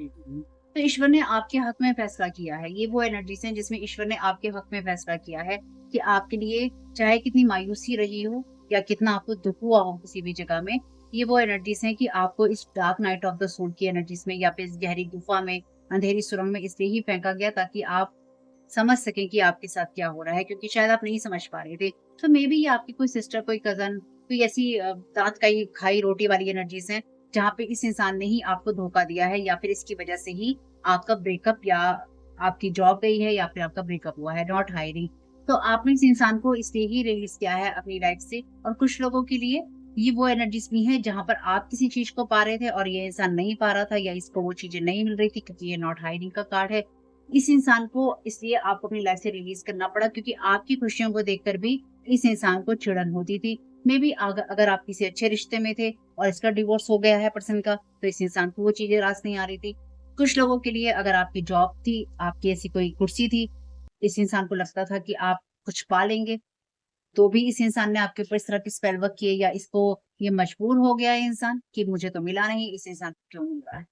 तो ईश्वर ने आपके हक में फैसला किया है। ये वो एनर्जीज़ हैं जिसमें ईश्वर ने आपके हक में फैसला किया है कि आपके लिए चाहे कितनी मायूसी रही हो या कितना आपको दुःख हुआ हो किसी भी जगह में, ये वो एनर्जीज़ हैं कि आपको इस dark night of the soul की एनर्जीज़ में या फिर इस गहरी गुफा में, अंधेरी सुरंग में इसलिए ही फेंका गया ताकि आप समझ सकें कि आपके साथ क्या हो रहा है, क्योंकि शायद आप नहीं समझ पा रहे थे। तो मे बी ये आपकी कोई सिस्टर, कोई कज़न, कोई ऐसी दाँत कही खाई रोटी वाली एनर्जीज़ हैं, जहाँ पे इस इंसान ने ही आपको धोखा दिया है, या फिर इसकी वजह से ही आपका ब्रेकअप या आपकी जॉब गई है या फिर आपका ब्रेकअप हुआ है, नॉट हायरिंग। तो आपने इस इंसान को इसलिए ही रिलीज़ किया है अपनी लाइफ़ से, और कुछ लोगों के लिए ये वो एनर्जीज़ भी हैं जहाँ पर आप किसी चीज़ को पा रहे थे और ये इंसान नहीं पा रहा था, या इसको वो चीज़ें नहीं मिल रही थी, क्योंकि ये नॉट हायरिंग का कार्ड है। इस इंसान को इसलिए आपको अपनी लाइफ से रिलीज करना पड़ा, क्योंकि आपकी खुशियों को देखकर भी इस इंसान को चिड़न होती थी। मे बी अगर आप किसी अच्छे रिश्ते में थे और इसका डिवोर्स हो गया है पर्सन का, तो इस इंसान को वो चीजें रास नहीं आ रही थी। कुछ लोगों के लिए अगर आपकी जॉब थी, आपकी ऐसी कोई कुर्सी थी, इस इंसान को लगता था कि आप कुछ पा लेंगे, तो भी इस इंसान ने आपके ऊपर इस तरह के स्पेल वर्क किए, या इसको ये मजबूर हो गया है इंसान कि मुझे तो मिला नहीं, इस इंसान को क्यों मिल रहा है।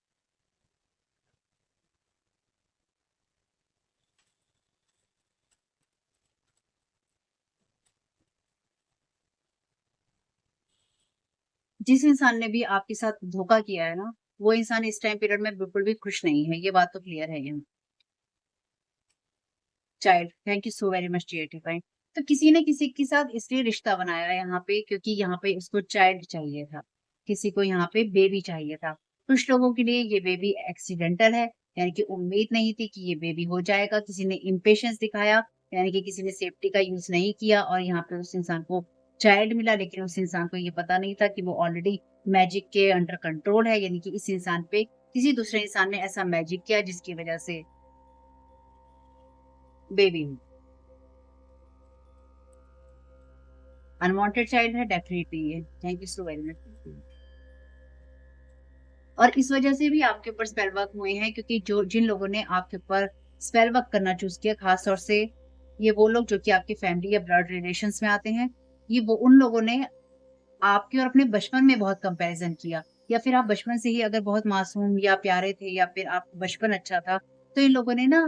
जिस इंसान ने भी आपके साथ धोखा किया है ना, वो इंसान इस टाइम पीरियड में बिल्कुल भी खुश नहीं है, ये बात तो क्लियर है यहाँ। Child, thank you so very much dear divine. तो किसी ने किसी के साथ इसलिए रिश्ता बनाया है यहाँ पे, क्योंकि यहाँ पे उसको चाइल्ड चाहिए था। किसी को यहाँ पे बेबी चाहिए था। कुछ लोगों के लिए ये बेबी एक्सीडेंटल है, यानी कि उम्मीद नहीं थी कि ये बेबी हो जाएगा। किसी ने इम्पेशंस दिखाया, यानी कि किसी ने सेफ्टी का यूज़ नहीं किया और यहाँ पे उस इंसान को चाइल्ड मिला, लेकिन उस इंसान को ये पता नहीं था कि वो ऑलरेडी मैजिक के अंडर कंट्रोल है, यानी कि इस इंसान पे किसी दूसरे इंसान ने ऐसा मैजिक किया जिसकी वजह से बेबी हुई। अनवांटेड चाइल्ड है डेफिनिटली ये। Thank you so very much. और इस वजह से भी आपके ऊपर स्पेल वर्क हुए हैं, क्योंकि जो जिन लोगों ने आपके ऊपर स्पेल वर्क करना चूज़ किया, खास तौर से ये वो लोग जो कि आपकी फैमिली या ब्लड रिलेशंस में आते हैं। ये वो उन लोगों ने आपके और अपने बचपन में बहुत कंपैरिज़न किया, या फिर आप बचपन से ही अगर बहुत मासूम या प्यारे थे या फिर आपका बचपन अच्छा था, तो इन लोगों ने ना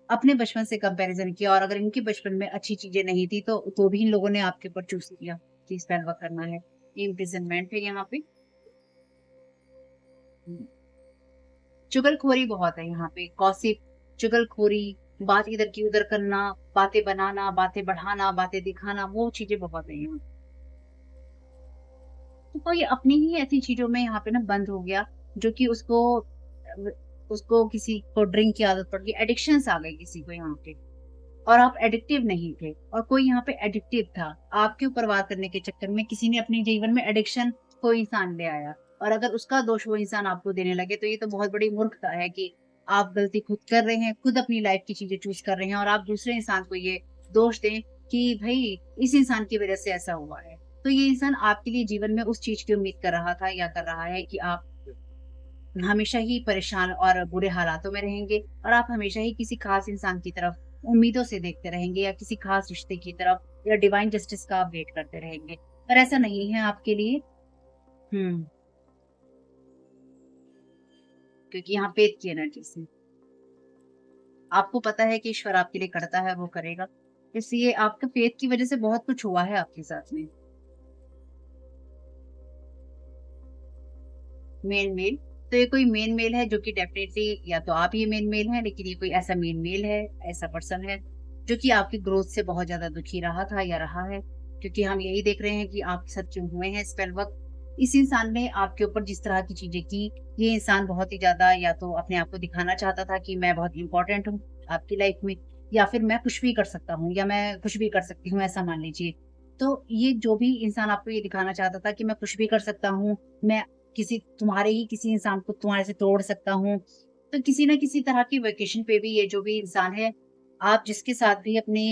अपने बचपन से कंपैरिज़न किया, और अगर इनके बचपन में अच्छी चीज़ें नहीं थी तो भी इन लोगों ने आपके ऊपर चूज़ किया कि स्पेल वर्क करना है। इम्प्रिज़नमेंट है यहाँ पे। हुँ। चुगलखोरी बहुत है यहाँ पे, गॉसिप, चुगलखोरी, बात इधर की उधर करना, बातें बनाना, बातें बढ़ाना, बातें दिखाना, वो चीज़ें बहुत नहीं हैं। तो कोई अपनी ही ऐसी चीज़ों में यहाँ पे ना बंद हो गया, जो कि उसको किसी को ड्रिंक की आदत पड़ गई, एडिक्शंस आ गई किसी को यहाँ पे। और आप एडिक्टिव नहीं थे और कोई यहाँ पे एडिक्टिव था। आपके ऊपर वार करने के चक्कर में किसी ने अपने जीवन में एडिक्शन कोई इंसान ले आया और अगर उसका दोष वो इंसान आपको देने लगे तो ये तो बहुत बड़ी मूर्खता है कि आप गलती खुद कर रहे हैं, खुद अपनी लाइफ की चीज़ें चूज़ कर रहे हैं और आप दूसरे इंसान को ये दोष दें कि भई इस इंसान की वज़ह से ऐसा हुआ है। तो ये इंसान आपके लिए जीवन में उस चीज़ की उम्मीद कर रहा था या कर रहा है कि आप हमेशा ही परेशान और बुरे हालातों में रहेंगे और आप हमेशा ही किसी खास इंसान की तरफ उम्मीदों से देखते रहेंगे या किसी खास रिश्ते की तरफ या डिवाइन जस्टिस का आप वेट करते रहेंगे। पर ऐसा नहीं है आपके लिए। हुँ, क्योंकि यहाँ पेट की एनर्जी से आपको पता है कि ईश्वर आपके लिए करता है, वो करेगा। इसलिए आपके फेथ की वज़ह से बहुत कुछ हुआ है आपके साथ में। मेन मेल, तो ये कोई मेन मेल है जो कि डेफ़िनेटली या तो आप ये मेन मेल हैं, लेकिन ये कोई ऐसा मेन मेल है, ऐसा पर्सन है, जो कि आपकी ग्रोथ से बहुत ज़्यादा दुखी रहा था या रहा है। क्योंकि हम यही देख रहे हैं कि आपके साथ जो हुए हैं स्पेल वर्क, इस इंसान ने आपके ऊपर जिस तरह की चीज़ें की, ये इंसान बहुत ही ज़्यादा या तो अपने आप को दिखाना चाहता था कि मैं बहुत इम्पोर्टेंट हूँ आपकी लाइफ़ में या फिर मैं कुछ भी कर सकता हूँ या मैं कुछ भी कर सकती हूँ, ऐसा मान लीजिए। तो ये जो भी इंसान आपको ये दिखाना चाहता था कि मैं कुछ भी कर सकता हूँ, मैं तुम्हारे ही किसी इंसान को तुम्हारे से तोड़ सकता हूँ। तो किसी न किसी तरह की वेकेशन पे भी ये जो भी इंसान है, आप जिसके साथ भी अपने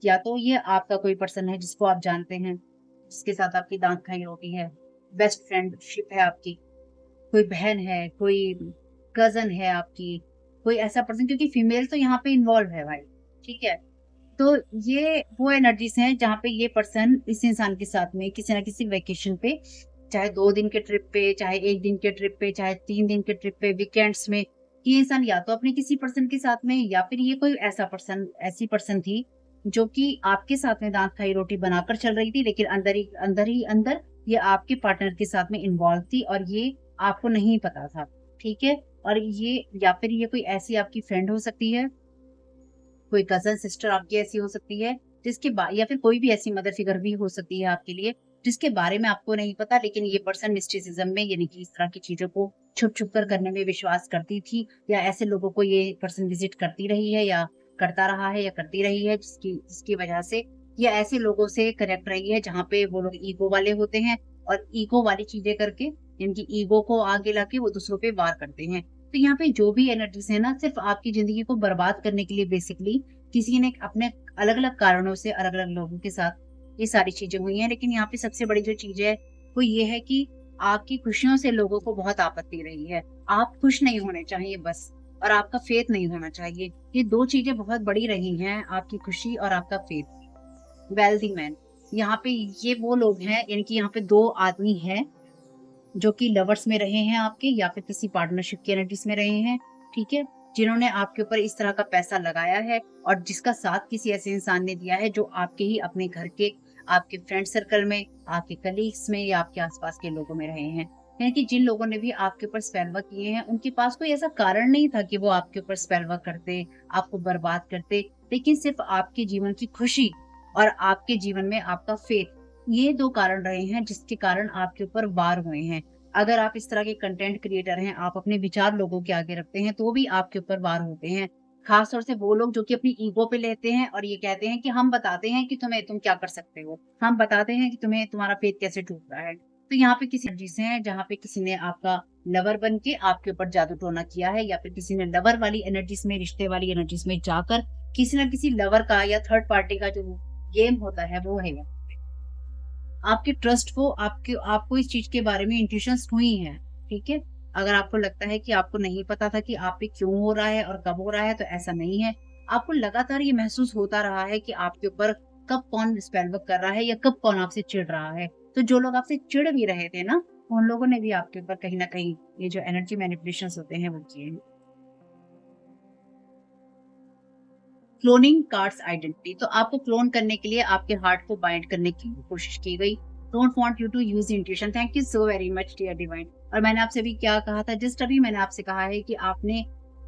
या तो ये आपका कोई पर्सन है जिसको आप जानते हैं, जिसके साथ आपकी दाँत खाई रोटी है, बेस्ट फ्रेंडशिप है आपकी, कोई बहन है, कोई कज़न है आपकी, कोई ऐसा पर्सन क्योंकि फीमेल तो यहाँ पे इन्वॉल्व है भाई, ठीक है? तो ये वो एनर्जीज़ हैं जहाँ पे ये पर्सन इस इंसान के साथ में किसी न किसी वेकेशन पे, चाहे 2 दिन के ट्रिप पे, चाहे 1 दिन के ट्रिप पे, चाहे 3 दिन के ट्रिप पे, वीकेंड्स में, ये इंसान या तो अपने किसी पर्सन के साथ में या फिर ये कोई ऐसी पर्सन थी, जो कि आपके साथ में दाँत खाई रोटी बनाकर चल रही थी, लेकिन अंदर ये आपके पार्टनर के साथ में इन्वॉल्व थी और ये आपको नहीं पता था, ठीक है? और ये या फिर ये कोई ऐसी आपकी फ्रेंड हो सकती है, कोई कज़न सिस्टर आपकी ऐसी हो सकती है, जिसके बा या फिर कोई भी ऐसी मदर फिगर भी हो सकती है आपके लिए, जिसके बारे में आपको नहीं पता लेकिन ये पर्सन मिस्टिसिज़्म में यानी कि इस तरह की चीज़ों को छुप-छुप कर करने में विश्वास करती थी या ऐसे लोगों को ये पर्सन विज़िट करती रही है या करता रहा है या करती रही है जिसकी जिसकी वजह से या ऐसे लोगों से कनेक्ट रही है जहाँ पे वो लोग ईगो वाले होते हैं और ईगो वाली चीज़ें करके इनकी ईगो को आगे लाके वो दूसरों पे वार करते हैं। तो यहाँ पे जो भी एनर्जीज़ है ना सिर्फ़ आपकी ज़िंदगी को बर्बाद करने के लिए बेसिकली किसी ने अपने अलग-अलग कारणों से अलग-अलग लोगों के साथ ये सारी चीज़ें हुई हैं। लेकिन यहाँ पे सबसे बड़ी जो चीज़ है, वो ये है कि आपकी खुशियों से लोगों को बहुत आपत्ति रही है। आप खुश नहीं होने चाहिए बस और आपका फ़ेथ नहीं होना चाहिए। ये 2 चीज़ें बहुत बड़ी रही हैं, आपकी खुशी और आपका फ़ेथ। वेल्दी मैन, यहाँ पे ये वो लोग हैं यानी कि यहाँ पे 2 आदमी हैं जो कि लवर्स में रहे हैं आपके या फिर किसी पार्टनरशिप की एनर्जीज में रहे हैं, ठीक है? जिन्होंने आपके ऊपर इस तरह का पैसा लगाया है और जिसका साथ किसी ऐसे इंसान ने दिया है जो आपके ही अपने घर के, आपके फ्रेंड सर्कल में, आपके कलीग्स में या आपके आस-पास के लोगों में रहे हैं। यानी कि जिन लोगों ने भी आपके ऊपर स्पेल वर्क किए हैं, उनके पास कोई ऐसा कारण नहीं था कि वो आपके ऊपर स्पेल वर्क करते, आपको बर्बाद करते, लेकिन सिर्फ़ आपके जीवन की खुशी और आपके जीवन में आपका फेथ, ये 2 कारण रहे हैं जिसके कारण आपके ऊपर वार हुए हैं। अगर आप इस तरह के कंटेंट क्रिएटर हैं, आप अपने विचार लोगों के आगे रखते हैं, तो भी आपके ऊपर वार होते हैं। खास तौर से वो लोग जो कि अपनी ईगो पे लेते हैं और ये कहते हैं कि हम बताते हैं कि तुम क्या कर सकते हो। हम बताते हैं कि तुम्हें तुम्हारा फेथ कैसे टूट रहा है। तो यहाँ पे किसी चीज़ें हैं जहाँ पे किसी ने आपका लवर बन के आपके ऊपर जादू टोना किया है या फिर किसी ने लवर वाली एनर्जीज़ में, रिश्ते वाली एनर्जीज़ में जाकर किसी न किसी लवर का या थर्ड पार्टी का जो गेम होता है, वो है। आपके ट्रस्ट को आपको इस चीज़ के बारे में इंट्यूशंस हुई हैं, ठीक है? अगर आपको लगता है कि आपको नहीं पता था कि आप पे क्यों हो रहा है और कब हो रहा है, तो ऐसा नहीं है। आपको लगातार ये महसूस होता रहा है कि आपके ऊपर कब कौन स्पेल वर्क कर रहा है या कब कौन आपसे चिढ़ रहा है। तो जो लोग आपसे चिढ़ भी रहे थे ना, उन लोगों ने भी आपके ऊपर कहीं न कहीं ये जो एनर्जी मैनिपुलेशंस होते हैं, वो किए हैं। क्लोनिंग कार्ड्स आइडेंटिटी, तो आपको क्लोन करने के लिए आपके हार्ट को बाइंड करने की कोशिश की गई। Don't want you to use intuition. Thank you so very much dear divine. और मैंने आपसे अभी क्या कहा था, जस्ट अभी मैंने आपसे कहा है कि आपने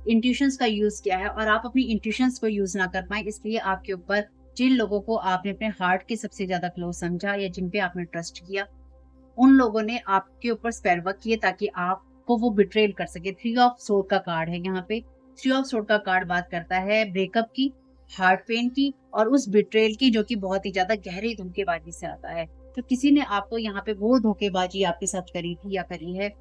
इंट्यूशंस का यूज किया है और आप अपनी इंट्यूशंस को यूज ना कर पाए, इसलिए आपके ऊपर जिन लोगों को आपने अपने हार्ट के सबसे ज्यादा क्लोज समझा या जिन पे आपने ट्रस्ट किया, उन लोगों ने आपके ऊपर स्पेल वर्क किए ताकि आपको वो बिट्रेल कर सके। 3 ऑफ सोर्ड का कार्ड है यहाँ पे। 3 ऑफ सोर्ड का कार्ड बात करता है ब्रेकअप की, हार्ट पेन की और उस बिट्रेल की जो कि बहुत ही ज्यादा गहरी धोखेबाजी से आता है। तो किसी ने आपको यहाँ पे वो धोखेबाजी आपके साथ करी थी या करी है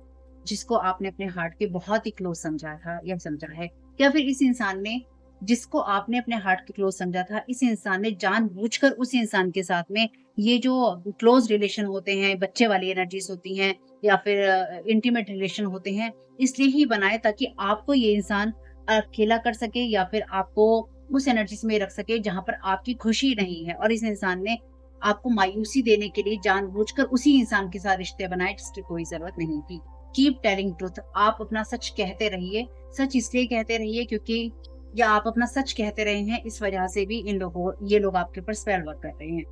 जिसको आपने अपने हार्ट के बहुत ही क्लोज समझा था या समझा है, या फिर इस इंसान ने जिसको आपने अपने हार्ट के क्लोज समझा था, इस इंसान ने जानबूझकर उस इंसान के साथ में ये जो क्लोज रिलेशन होते हैं, बच्चे वाली एनर्जीज होती हैं या फिर इंटीमेट रिलेशन होते हैं, इसलिए ही बनाए ताकि आपको ये इंसान अकेला कर सके या फिर आपको उस एनर्जीज में रख सके जहां पर आपकी खुशी नहीं है। और इस इंसान ने आपको मायूसी देने के लिए जानबूझकर उसी इंसान के साथ रिश्ते बनाए जिसकी कोई जरूरत नहीं थी। कीप टेलिंग ट्रूथ, आप अपना सच कहते रहिए। सच इसलिए कहते रहिए क्योंकि या आप अपना सच कहते रहे हैं, इस वजह से भी ये लोग आपके ऊपर स्पेल वर्क कर रहे हैं।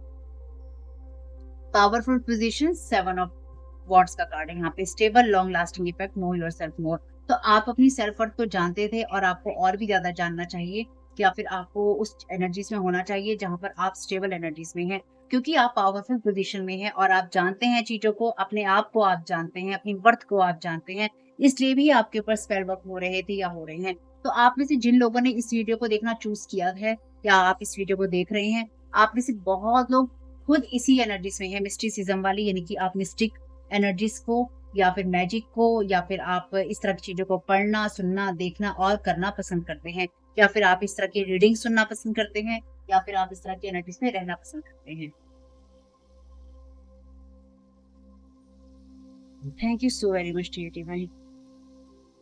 पावरफुल पोजीशन, 7 ऑफ वॉर्ड्स का कार्ड है यहाँ पे। Stable long lasting effect, no yourself मोर। तो आप अपनी सेल्फ वर्थ को जानते थे और आपको और भी ज्यादा जानना चाहिए, या फिर आपको उस एनर्जीज में होना चाहिए जहां पर आप स्टेबल एनर्जीज में हैं, क्योंकि आप पावरफुल पोजीशन में हैं और आप जानते हैं चीजों को, अपने आप को आप जानते हैं, अपनी वर्थ को आप जानते हैं, इसलिए भी आपके ऊपर स्पेल वर्क हो रहे थे या हो रहे हैं। तो आप में से जिन लोगों ने इस वीडियो को देखना चूज किया है या आप इस वीडियो को देख रहे हैं, आप में से बहुत लोग खुद इसी एनर्जीज में है, मिस्टिसिज्म वाली, यानी कि आप मिस्टिक एनर्जीज को या फिर मैजिक को या फिर आप इस तरह की चीजों को पढ़ना, सुनना, देखना और करना पसंद करते हैं, या फिर आप इस तरह की रीडिंग सुनना पसंद करते हैं, या फिर आप इस तरह की एनर्जीज में रहना पसंद करते हैं। Thank you so very much divine.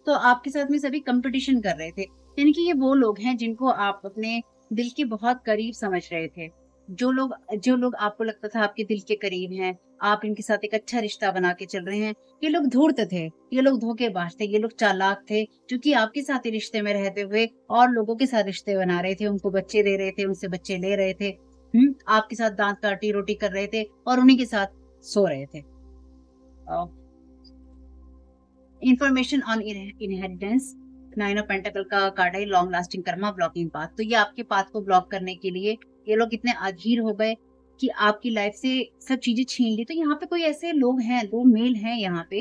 तो आपके साथ में सभी कंपटीशन कर रहे थे, यानी कि ये वो लोग हैं जिनको आप अपने दिल के बहुत करीब समझ रहे थे। जो लोग आपको लगता था आपके दिल के करीब हैं, आप इनके साथ एक अच्छा रिश्ता बना के चल रहे हैं, ये लोग धूर्त थे, ये लोग धोखेबाज थे, ये लोग चालाक थे, क्योंकि आपके साथ ही रिश्ते में रहते हुए और लोगों के साथ रिश्ते बना रहे थे, उनको बच्चे दे रहे थे, उनसे बच्चे ले रहे थे, आपके साथ दांत काटी रोटी कर रहे थे और उन्हीं के साथ सो रहे थे। इंफॉर्मेशन ऑन इनहेरिटेंस, 9 ऑफ पेंटाकल का कार्ड है, long lasting Karma blocking path. तो ये आपके पाथ को ब्लॉक करने के लिए ये लोग इतने अधीर हो गए कि आपकी लाइफ से सब चीजें छीन ली। तो यहाँ पे कोई ऐसे लोग हैं, 2 मेल हैं यहाँ पे,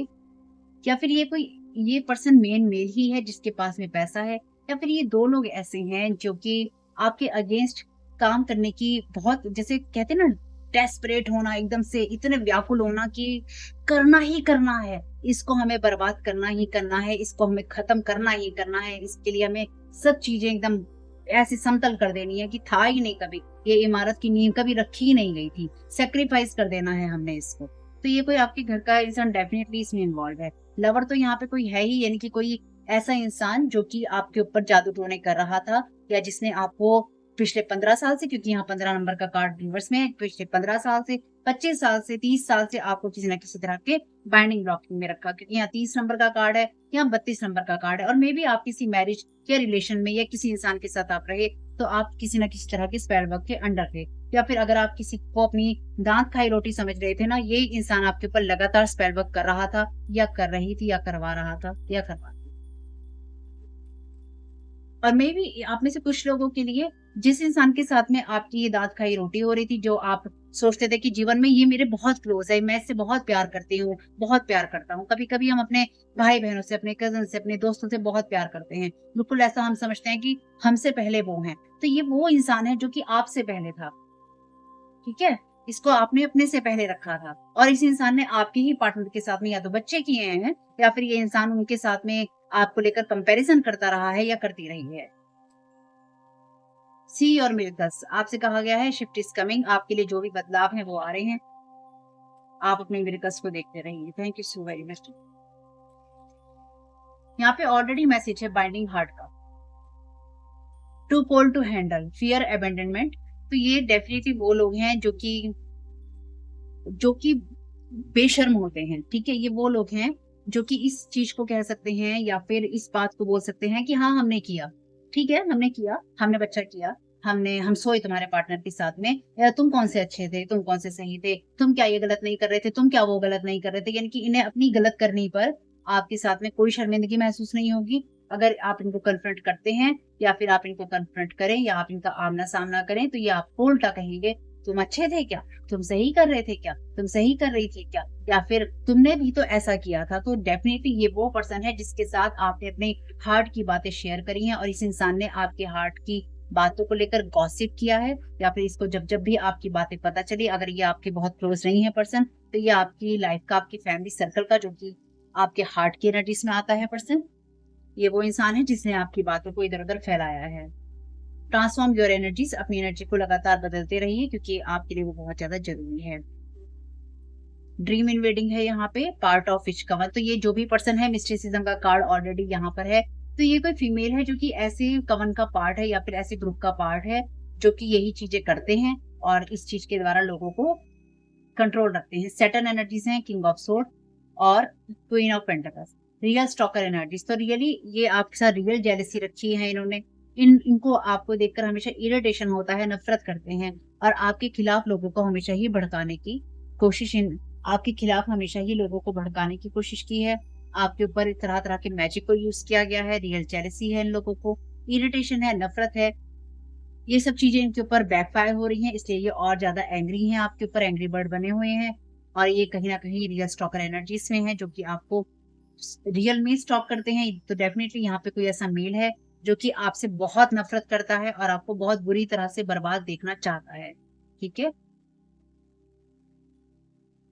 या फिर ये पर्सन मेल ही है जिसके पास में पैसा है, या फिर ये 2 लोग ऐसे हैं जो कि आपके अगेंस्ट काम करने की बहुत, जैसे कहते हैं ना, डेस्परेट होना, एकदम से इतने व्याकुल होना कि करना ही करना है, इसको हमें बर्बाद करना ही करना है, इसको हमें खत्म करना ही करना है, इसके लिए हमें सब चीजें एकदम ऐसे समतल कर देनी है कि था ही नहीं, कभी ये इमारत की नींव कभी रखी ही नहीं गई थी, सेक्रीफाइस कर देना है हमने इसको। तो ये कोई आपके घर का इंसान डेफिनेटली इसमें इन्वॉल्व है। लवर तो यहाँ पे कोई है ही, यानी कि कोई ऐसा इंसान जो कि आपके ऊपर जादू टोने कर रहा था, या जिसने आपको पिछले 15 साल से, क्योंकि यहाँ 15 नंबर का कार्ड रिवर्स में है, पिछले 15 साल से, 25 साल से, 30 साल से आपको किसी न किसी तरह के बाइंडिंग ब्लॉकिंग में रखा, क्योंकि यहाँ 30 नंबर का कार्ड है, यहाँ 32 नंबर का कार्ड है, और मे बी आप किसी मैरिज या रिलेशन में या किसी इंसान के साथ आप रहे तो आप किसी न किसी तरह के स्पेल वर्क के अंडर थे, या फिर अगर आप किसी को अपनी दांत खाई रोटी समझ रहे थे ना, ये इंसान आपके ऊपर लगातार स्पेल वर्क कर रहा था या कर रही थी या करवा रहा था या करवा। और मे बी आप में से कुछ लोगों के लिए जिस इंसान के साथ में आपकी ये दांत खाई रोटी हो रही थी, जो आप सोचते थे कि जीवन में ये मेरे बहुत क्लोज है, मैं इससे बहुत प्यार करती हूँ, बहुत प्यार करता हूँ। कभी कभी हम अपने भाई बहनों से, अपने कजन से, अपने दोस्तों से बहुत प्यार करते हैं, बिल्कुल ऐसा हम समझते हैं कि हमसे पहले वो हैं। तो ये वो इंसान है जो कि आपसे पहले था, ठीक है, इसको आपने अपने से पहले रखा था, और इस इंसान ने आपके ही पार्टनर के साथ में या तो बच्चे किए हैं, या फिर ये इंसान उनके साथ में आपको लेकर कंपैरिजन करता रहा है या करती रही है। सी और मिर्कस, आपसे कहा गया है शिफ्ट इज कमिंग, आपके लिए जो भी बदलाव है वो आ रहे हैं, आप अपने मिर्कस को देखते रहिए। Thank you so very much. यहाँ पे ऑलरेडी मैसेज है बाइंडिंग हार्ट का, to pole to handle, fear abandonment. तो ये डेफिनेटली वो लोग हैं जो कि बेशर्म होते हैं, ठीक है, ये वो लोग हैं जो कि इस चीज को कह सकते हैं या फिर इस बात को बोल सकते हैं कि हाँ हमने किया, ठीक है, हमने किया, हमने बच्चा किया, हम सोए तुम्हारे पार्टनर के साथ में, या तुम कौन से अच्छे थे, तुम कौन से सही थे, तुम क्या ये गलत नहीं कर रहे थे, तुम क्या वो गलत नहीं कर रहे थे, यानी कि इन्हें अपनी गलत करने पर आपके साथ में कोई शर्मिंदगी महसूस नहीं होगी, अगर आप इनको कन्फ्रंट करते हैं या फिर आप इनको कन्फ्रंट करें या आप इनका आमना-सामना करें तो ये आपको उल्टा कहेंगे, "तुम अच्छे थे क्या? तुम सही कर रहे थे क्या? तुम सही कर रही थी क्या? या फिर तुमने भी तो ऐसा किया था।" तो डेफ़िनिटली ये वो पर्सन है जिसके साथ आपने अपने हार्ट की बातें शेयर करी हैं और इस इंसान ने आपके हार्ट की बातों को लेकर गॉसिप किया है या फिर इसको जब-जब भी आपकी बातें पता चली, अगर ये आपके बहुत क्लोज़ नहीं है पर्सन, तो ये आपकी लाइफ़ का, आपकी फैमिली सर्कल का, जो कि आपके हार्ट की एनर्जीज़ में आता है पर्सन, ये वो इंसान है जिसने आपकी बातों को इधर-उधर फैलाया है। ट्रांसफॉर्म योर एनर्जीज़, अपनी एनर्जी को लगातार बदलते रहिए क्योंकि आपके लिए वो बहुत ज़्यादा ज़रूरी है। ड्रीम इन्वेडिंग है यहाँ पे, पार्ट ऑफ विच कवर, तो ये जो भी पर्सन है, मिस्टिसिज्म का कार्ड ऑलरेडी यहाँ पर है। तो ये कोई फीमेल है जो कि ऐसे कवन का पार्ट है या फिर ऐसे ग्रुप का पार्ट है जो कि यही चीजें करते हैं और इस चीज के द्वारा लोगों को कंट्रोल रखते हैं। सैटर्न एनर्जीज हैं, किंग ऑफ सोर्ड और queen of pentacles. Real stalker energies, तो रियली ये आपके साथ रियल जेलसी रखी है इन्होंने। इनको आपको देखकर हमेशा इरिटेशन होता है, नफरत करते हैं और आपके खिलाफ लोगों को हमेशा ही भड़काने की कोशिश आपके खिलाफ हमेशा ही लोगों को भड़काने की कोशिश की है। आपके ऊपर तरह-तरह के मैजिक को यूज़ किया गया है, रियल जेलसी है इन लोगों को, इरिटेशन है, नफ़रत है। ये सब चीज़ें इनके ऊपर बैकफ़ायर हो रही हैं, इसलिए ये और ज़्यादा एंग्री हैं आपके ऊपर, एंग्री बर्ड बने हुए हैं और ये कहीं न कहीं रियल स्टॉकर एनर्जीज़ में हैं, जो कि आपको रियल में स्टॉक करते हैं। तो डेफ़िनिटली यहाँ पे कोई ऐसा मेल है, जो कि आपसे बहुत नफ़रत करता है और आपको बहुत बुरी तरह से बर्बाद देखना चाहता है। ठीक है?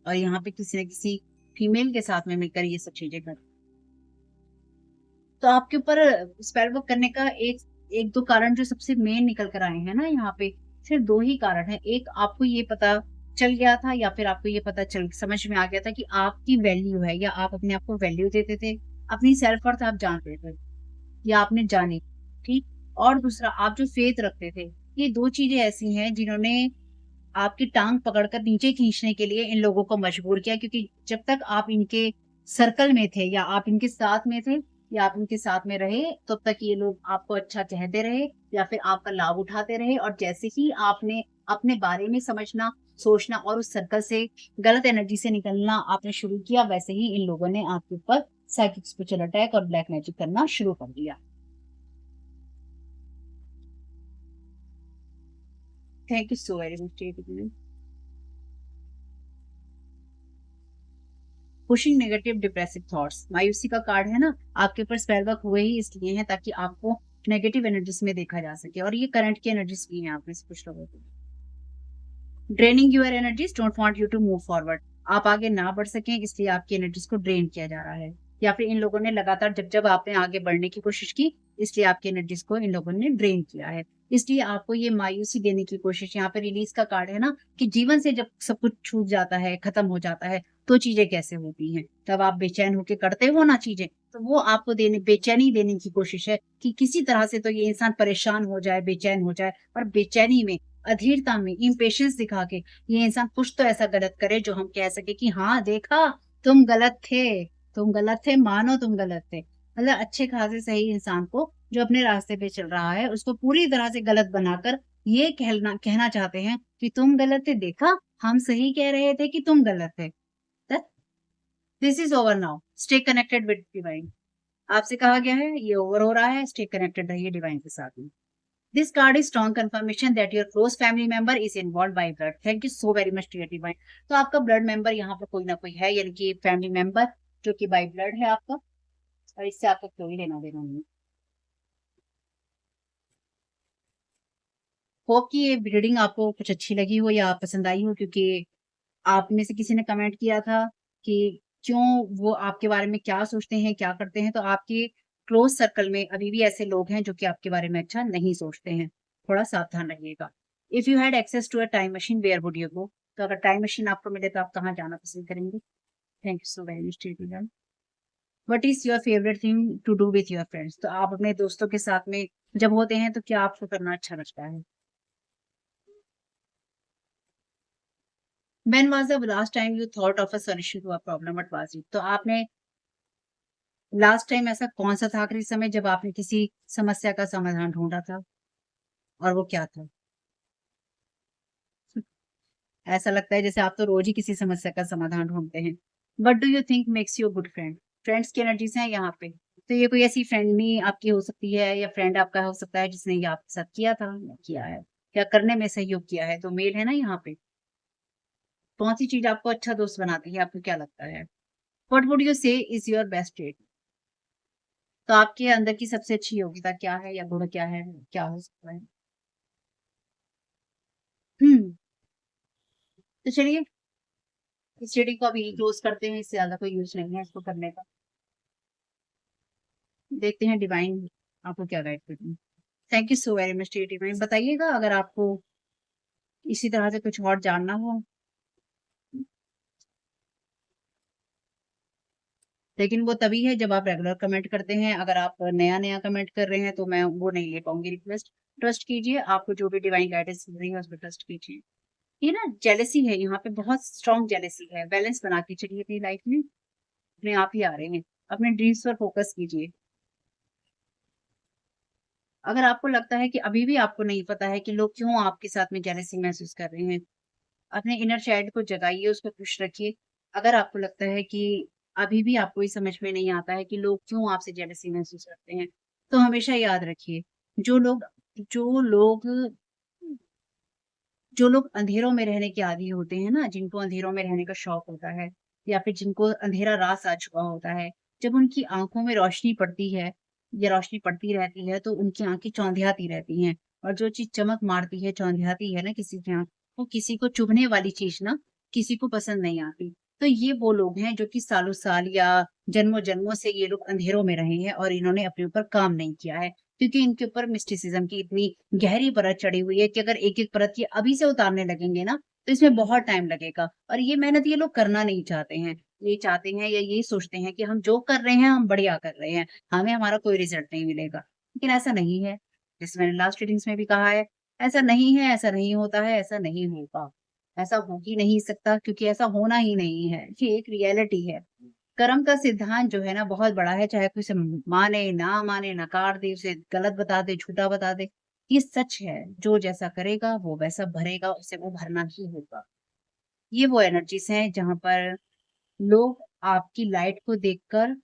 और यहाँ पे किसी न किसी फीमेल के साथ में मिलकर ये सब चीज़ें कर, तो आपके ऊपर स्पेल वर्क करने का 1-2 कारण जो सबसे मेन निकल कर आए हैं ना यहाँ पे, सिर्फ़ 2 ही कारण हैं। एक, आपको ये पता चल गया था या फिर आपको ये पता चल समझ में आ गया था कि आपकी वैल्यू है या आप अपने आप को वैल्यू देते थे, अपनी सेल्फ वर्थ आप जानते थे या आपने जानी, ठीक? और दूसरा, आप जो फेथ रखते थे, ये 2 चीज़ें ऐसी हैं जिन्होंने आपकी टाँग पकड़कर नीचे खींचने के लिए इन लोगों को मजबूर किया, क्योंकि जब तक आप इनके सर्कल में थे या आप इनके साथ में थे या आप इनके साथ में रहे, तब तक ये लोग आपको अच्छा कहते रहे या फिर आपका लाभ उठाते रहे और जैसे ही आपने अपने बारे में समझना, सोचना और उस सर्कल से, गलत एनर्जी से निकलना आपने शुरू किया, वैसे ही इन लोगों ने आपके ऊपर साइकिक स्पिरिचुअल अटैक और ब्लैक मैजिक करना शुरू कर दिया। Thank you so very much. Pushing negative depressive thoughts, मायूसी का कार्ड है ना, आपके ऊपर स्पेल वर्क हुए ही इसलिए हैं ताकि आपको नेगेटिव एनर्जीज में देखा जा सके और ये करंट की एनर्जीज भी हैं आप में से कुछ लोगों को। Draining your energies, don't want you to move forward, आप आगे ना बढ़ सकें इसलिए आपकी एनर्जीज को ड्रेन किया जा रहा है या फिर इन लोगों ने लगातार जब जब आपने आगे बढ़ने की कोशिश की, इसलिए आपकी एनर्जीज को इन लोगों ने ड्रेन किया है। इसलिए आपको ये मायूसी देने की कोशिश, यहाँ पे रिलीज का कार्ड है ना, कि जीवन से जब सब कुछ छूट जाता है, खत्म हो जाता है, तो चीजें कैसे होती हैं, तब आप बेचैन होके करते हो ना चीजें, तो वो आपको बेचैनी देने की कोशिश है कि किसी तरह से तो ये इंसान परेशान हो जाए, बेचैन हो जाए और बेचैनी में, अधीरता में, इम्पेशंस दिखा के ये इंसान कुछ तो ऐसा गलत करे जो हम कह सके कि हाँ देखा, तुम गलत थे, तुम गलत थे, मानो तुम गलत थे। मतलब अच्छे खासे सही इंसान को जो अपने रास्ते पे चल रहा है, उसको पूरी तरह से गलत बनाकर ये कहना कहना चाहते हैं कि तुम गलत थे, देखा हम सही कह रहे थे कि तुम गलत थे। This is over now, stay connected with divine. आपसे कहा गया है ये ओवर हो रहा है, स्टे कनेक्टेड रहिए डिवाइन के साथ में। This card is strong confirmation that your close family member is involved by blood. Thank you so very much dear divine. तो आपका ब्लड मेंबर यहाँ पर कोई ना कोई है, यानी कि फैमिली मेंबर जो कि बाय ब्लड है आपका और इससे आपका कोई लेना देना नहीं। होप कि ये रीडिंग आपको कुछ अच्छी लगी हो या पसंद आई हो, क्योंकि आप में से किसी ने कमेंट किया था कि क्यों वो आपके बारे में क्या सोचते हैं, क्या करते हैं, तो आपके क्लोज सर्कल में अभी भी ऐसे लोग हैं जो कि आपके बारे में अच्छा नहीं सोचते हैं। थोड़ा सावधान रहिएगा। If you had access to a time machine where would you go, तो अगर टाइम मशीन आपको मिले तो आप कहाँ जाना पसंद करेंगे? Thank you so very much TT. What is your favourite thing to do with your friends, तो आप अपने दोस्तों के साथ में जब होते हैं तो क्या आपको करना अच्छा लगता है? When was the last time you thought of a solution to a problem? What was it? तो आपने लास्ट टाइम ऐसा कौन-सा था आखिरी समय जब आपने किसी समस्या का समाधान ढूँढा था और वो क्या था? ऐसा लगता है जैसे आप तो रोज़ ही किसी समस्या का समाधान ढूँढते हैं। What do you think makes you a good friend? Friends की एनर्जीज़ हैं यहाँ पे। तो ये कोई ऐसी फ्रेंड नहीं आपकी हो सकती है या फ्रेंड आपका हो सकता है जिसने ये आपके साथ किया था या किया है या करने में सहयोग किया है, तो मेल है ना यहाँ पे। कौन-सी चीज़ आपको अच्छा दोस्त बनाती है, आपको क्या लगता है? व्हाट वुड यू से इज़ योर बेस्ट ट्रेट? तो आपके अंदर की सबसे अच्छी योग्यता क्या है या गुण क्या है? क्या हो सकता है? हुँ, तो चलिए इस रीडिंग को अभी क्लोज़ करते हैं, इससे ज़्यादा कोई यूज़ नहीं है इसको करने का। देखते हैं डिवाइन आपको क्या गाइड करती है। Thank you so very much dear divine. बताइएगा अगर आपको इसी तरह से कुछ और जानना हो, लेकिन वो तभी है जब आप रेगुलर कमेंट करते हैं। अगर आप नया-नया कमेंट कर रहे हैं तो मैं वो नहीं ले पाऊँगी रिक्वेस्ट। ट्रस्ट कीजिए, आपको जो भी डिवाइन गाइडेंस मिल रही है उस पे ट्रस्ट कीजिए। ये ना जेलसी है, यहाँ पे बहुत स्ट्रॉन्ग जेलसी है। बैलेंस बना के चलिए अपनी लाइफ में, अपने आप ही आ रहे हैं। अपने ड्रीम्स पर फोकस कीजिए। अगर आपको लगता है कि अभी भी आपको नहीं पता है कि लोग क्यों आपके साथ में जेलसी महसूस कर रहे हैं, अपने इनर चाइल्ड को जगाइए, उसको खुश रखिए। अगर आपको लगता है कि अभी भी आपको ये समझ में नहीं आता है कि लोग क्यों आपसे जेलसी महसूस करते हैं, तो हमेशा याद रखिए, जो लोग जो लोग जो लोग अंधेरों में रहने के आदी होते हैं ना, जिनको अंधेरों में रहने का शौक होता है या फिर जिनको अंधेरा रास आ चुका होता है, जब उनकी आँखों में रोशनी पड़ती है या रोशनी पड़ती रहती है, तो उनकी आँखें चौंधियाती रहती हैं और जो चीज़ चमक मारती है, चौंधियाती है ना किसी की आँख, वो किसी को चुभने वाली चीज़ ना किसी को पसंद नहीं आती। तो ये वो लोग हैं जो कि सालों-साल या जन्मों-जन्मों से ये लोग अंधेरों में रहे हैं और इन्होंने अपने ऊपर काम नहीं किया है। क्योंकि इनके ऊपर मिस्टिसिज़्म की इतनी गहरी परत चढ़ी हुई है कि अगर एक-एक परत ये अभी से उतारने लगेंगे ना, तो इसमें बहुत टाइम लगेगा और ये मेहनत ये लोग करना नहीं चाहते हैं। ये चाहते हैं या ये सोचते हैं कि हम जो कर रहे हैं, हम बढ़िया कर रहे हैं, हमें हमारा कोई रिज़ल्ट नहीं मिलेगा। लेकिन ऐसा नहीं है, जैसे मैंने लास्ट रीडिंग्स में भी कहा है, ऐसा नहीं है, ऐसा नहीं होता है, ऐसा नहीं होगा। ऐसा हो ही नहीं सकता क्योंकि ऐसा होना ही नहीं है, ये एक रियलिटी है। कर्म का सिद्धांत जो है ना बहुत बड़ा है, चाहे कोई उसे माने, ना माने, नकार दे, उसे गलत बता दे, झूठा बता दे, ये सच है। जो जैसा करेगा वो वैसा भरेगा, उसे वो भरना ही होगा। ये वो एनर्जीज़ हैं जहाँ पर लोग आपकी लाइट को देखकर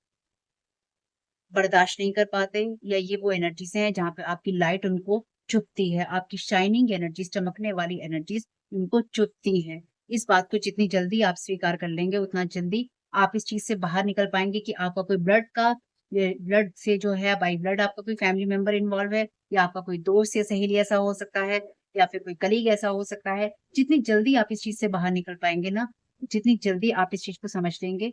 बर्दाश्त नहीं कर पाते या ये वो एनर्जीज़ हैं जहाँ पे आपकी लाइट उनको चुभती है, आपकी शाइनिंग एनर्जीज़, चमकने वाली एनर्जीज़ उनको चुभती हैं। इस बात को जितनी जल्दी आप स्वीकार कर लेंगे, उतना जल्दी आप इस चीज़ से बाहर निकल पाएँगे कि आपका कोई ब्लड से जो है बाय ब्लड आपका कोई फैमिली मेंबर इन्वॉल्व है या आपका कोई दोस्त या सहेली ऐसा हो सकता है या फिर कोई कलीग ऐसा हो सकता है। जितनी जल्दी आप इस चीज़ से बाहर निकल पाएँगे ना, जितनी जल्दी आप इस चीज़ को समझ लेंगे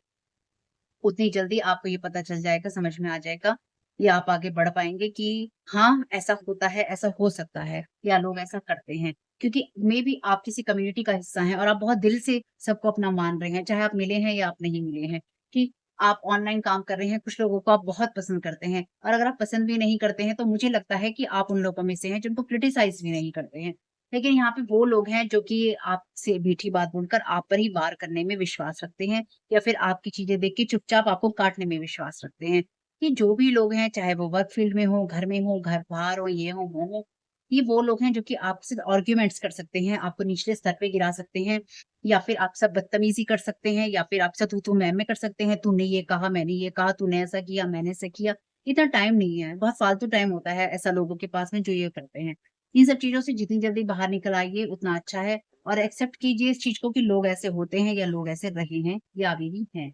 उतनी जल्दी आपको ये पता चल जाएगा, समझ में आ जाएगा या आप आगे बढ़ पाएँगे कि हाँ, ऐसा होता है, ऐसा हो सकता है या लोग ऐसा करते हैं। क्योंकि मेबी आप किसी कम्युनिटी का हिस्सा हैं और आप बहुत दिल से सबको अपना मान रहे हैं, चाहे आप मिले हैं या आप नहीं मिले हैं, कि आप ऑनलाइन काम कर रहे हैं, कुछ लोगों को आप बहुत पसंद करते हैं और अगर आप पसंद भी नहीं करते हैं, तो मुझे लगता है कि आप उन लोगों में से हैं जिनको क्रिटिसाइज़ भी नहीं करते हैं। लेकिन यहाँ पे वो लोग हैं जो कि आपसे मीठी बात बोलकर आप पर ही वार करने में विश्वास रखते हैं या फिर आपकी चीज़ें देख के चुपचाप आपको काटने में विश्वास रखते हैं। ये जो भी लोग हैं, चाहे वो वर्क फील्ड में हो, घर में हो, घर बाहर हो, ये हो, वो हो, ये वो लोग हैं जो कि आपसे आर्ग्यूमेंट्स कर सकते हैं, आपको निचले स्तर पे गिरा सकते हैं या फिर आपसे बदतमीज़ी कर सकते हैं या फिर आपसे तू-तू, मैं-मैं कर सकते हैं। तूने ये कहा, मैंने ये कहा, तूने ऐसा किया, मैंने ऐसा किया। इतना टाइम नहीं है, बहुत फालतू टाइम होता है ऐसा लोगों के पास में जो ये करते हैं। इन सब चीज़ों से जितनी जल्दी बाहर निकल आइए उतना अच्छा है और एक्सेप्ट कीजिए इस चीज़ को कि लोग ऐसे होते हैं या लोग ऐसे रहे हैं या अभी भी हैं।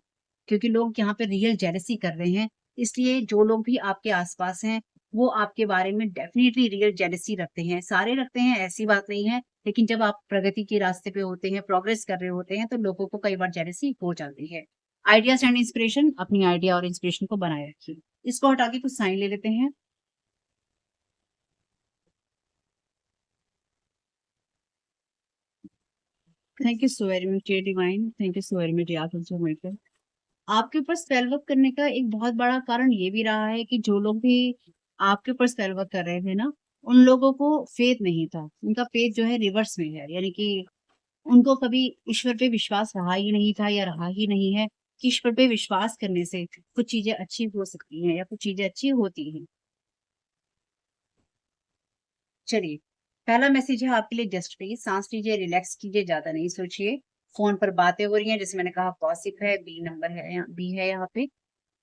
क्योंकि लोग यहाँ पे रियल जेलसी कर रहे हैं, इसलिए जो लोग भी आपके आस-पास हैं, वो आपके बारे में डेफ़िनिटली रियल जेलसी रखते हैं। सारे रखते हैं ऐसी बात नहीं है, लेकिन जब आप प्रगति के रास्ते पे होते हैं, प्रोग्रेस कर रहे होते हैं, तो लोगों को कई बार जेलसी हो जाती है। आइडियाज़ एंड इंस्पिरेशन अपनी आइडिया और इंस्पिरेशन को बनाए रखिए। इसको हटा के कुछ साइन ले लेते हैं। Thank you so very much dear divine, thank you so very much dear answer. आपके ऊपर स्पेल वर्क करने का एक बहुत बड़ा कारण ये भी रहा है कि जो लोग भी आपके ऊपर स्पेल वर्क कर रहे थे ना, उन लोगों को फेथ नहीं था। उनका फेथ जो है रिवर्स में है। यानी कि उनको कभी ईश्वर पे विश्वास रहा ही नहीं था या रहा ही नहीं है कि ईश्वर पे विश्वास करने से कुछ चीज़ें अच्छी हो सकती हैं या कुछ चीज़ें अच्छी होती हैं। चलिए, पहला मैसेज है आपके लिए जस्ट प्लीज़ साँस लीजिए, रिलैक्स कीजिए, ज़्यादा नहीं सोचिए। फ़ोन पर बातें हो रही हैं, जैसे मैंने कहा गॉसिप है, बी नंबर है यहाँ बी है यहाँ पे।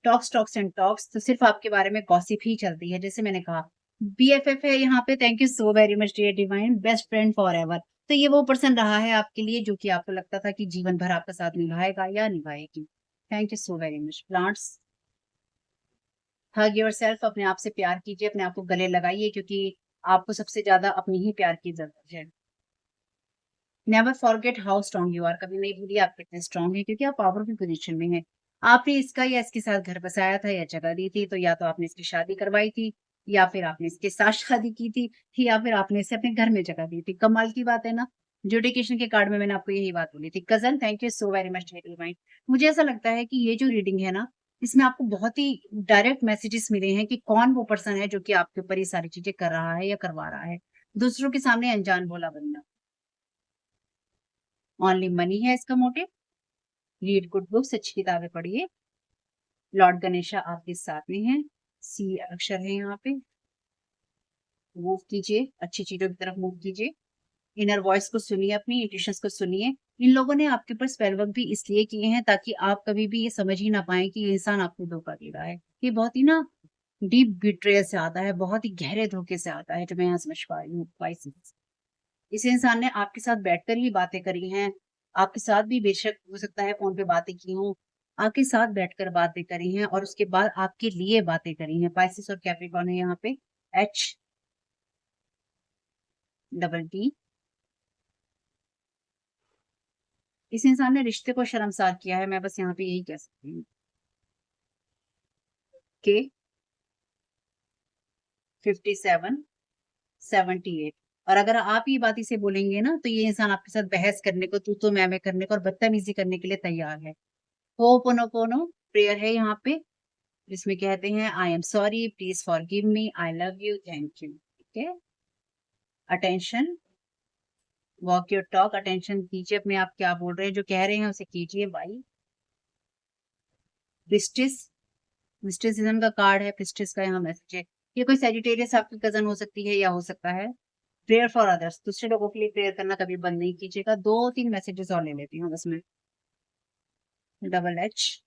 टॉक्स एंड टॉक्स, तो सिर्फ आपके बारे में गॉसिप ही चलती है। जैसे मैंने कहा बीएफएफ है यहाँ पे, thank you so very much dear divine, best friend forever एवर। तो ये वो पर्सन रहा है आपके लिए जो कि आपको लगता था कि जीवन भर आपका साथ निभाएगा या निभाएगी। Thank you so very much. Plants, hug yourself, अपने आप से प्यार कीजिए, अपने आप को गले लगाइए, क्योंकि आपको सबसे ज्यादा अपनी ही प्यार की जरूरत है। Never forget how strong you are, कभी नहीं भूलिए आप कितने स्ट्रांग हैं, क्योंकि आप पावरफुल पोजीशन में हैं। आपने इसका या इसके साथ घर बसाया था या जगह दी थी, तो या तो आपने इसकी शादी करवाई थी, या फिर आपने इसके साथ शादी की थी, या फिर आपने इसे अपने घर में जगह दी थी। कमाल की बात है ना। जुडिकेशन के कार्ड में मैंने आपको यही बात बोली थी। Cousin, thank you so very much mind. मुझे ऐसा लगता है कि ये जो रीडिंग है ना, इसमें आपको बहुत ही डायरेक्ट मैसेजेस मिले हैं कि कौन वो पर्सन है जो कि आपके ऊपर ये सारी चीजें कर रहा है या करवा रहा है। दूसरों के सामने अनजान भोला बनना। ओनली मनी है इसका मोटिव। रीड गुड बुक्स, अच्छी किताबें पढ़िए। लॉर्ड गणेशा आपके साथ में है। सी अक्षर है यहाँ पे। मूव कीजिए, अच्छी चीजों की तरफ मूव कीजिए। इनर वॉइस को सुनिए, अपनी इंट्यूशंस को सुनिए। इन लोगों ने आपके ऊपर स्पेल वर्क भी इसलिए किए हैं ताकि आप कभी भी ये समझ ही ना पाए कि ये इंसान आपको धोखा दे रहा है। ये बहुत ही ना डीप बिट्रेयल से आता है, बहुत ही गहरे धोखे से आता है, जो मैं यहाँ समझ पा रही हूँ। Pisces। इस इंसान ने आपके साथ बैठकर ही बातें करी हैं। आपके साथ भी बेशक हो सकता है फोन पे बातें की हों, आपके साथ बैठकर बातें करी हैं और उसके बाद आपके लिए बातें करी हैं। पाइसेस और कैप्रिकॉर्न है यहाँ पे। H double T. इस इंसान ने रिश्ते को शर्मसार किया है, मैं बस यहाँ पे यही कह सकती हूँ। के 57 78। और अगर आप ये बात इसे बोलेंगे ना, तो ये इंसान आपके साथ बहस करने को, तू तो मैं करने को और बदतमीजी करने के लिए तैयार है। होपोनोपोनो प्रेयर है यहाँ पे, जिसमें कहते हैं I am sorry, please forgive me, I love you, thank you. ठीक है। Attention, walk your talk, attention दीजिए अपने आप, क्या बोल रहे हैं, जो कह रहे हैं उसे कीजिए। भाई प्रिस्टिस, मिस्टिसिज्म का कार्ड है, प्रिस्टिस का यहाँ मैसेज है। ये कोई सेजिटेरियस आपकी कजन हो सकती है या हो सकता है। प्रेयर फॉर अदर्स, दूसरे लोगों के लिए प्रेयर करना कभी बंद नहीं कीजिएगा। 2-3 मैसेजेस और ले लेती हूँ बस मैं। Double H,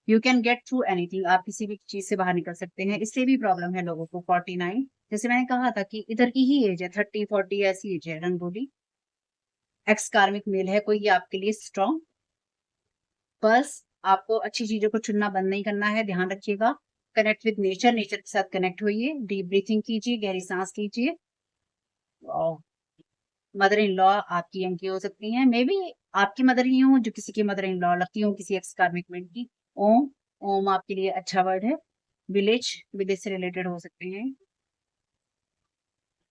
you can get through anything, आप किसी भी चीज से बाहर निकल सकते हैं। इससे भी प्रॉब्लम है लोगों को। 49, जैसे मैंने कहा था कि इधर की ही एज है, 30-40 ऐसी एज है। रंगोली, एक्स कार्मिक मेल है कोई, ये आपके लिए स्ट्रॉन्ग। बस आपको अच्छी चीजों को चुनना बंद नहीं करना है, ध्यान रखिएगा। कनेक्ट विद नेचर, नेचर के साथ कनेक्ट होइए। डीप ब्रीथिंग कीजिए, गहरी सांस लीजिए। मदर इन लॉ आपकी यहाँ की हो सकती हैं, मे बी आपकी मदर ही हो, जो किसी की मदर इन लॉ लगती हो, किसी एक्स कार्मिक मेल की। ओम, ओम आपके लिए अच्छा वर्ड है। विलेज, विलेज से रिलेटेड हो सकते हैं।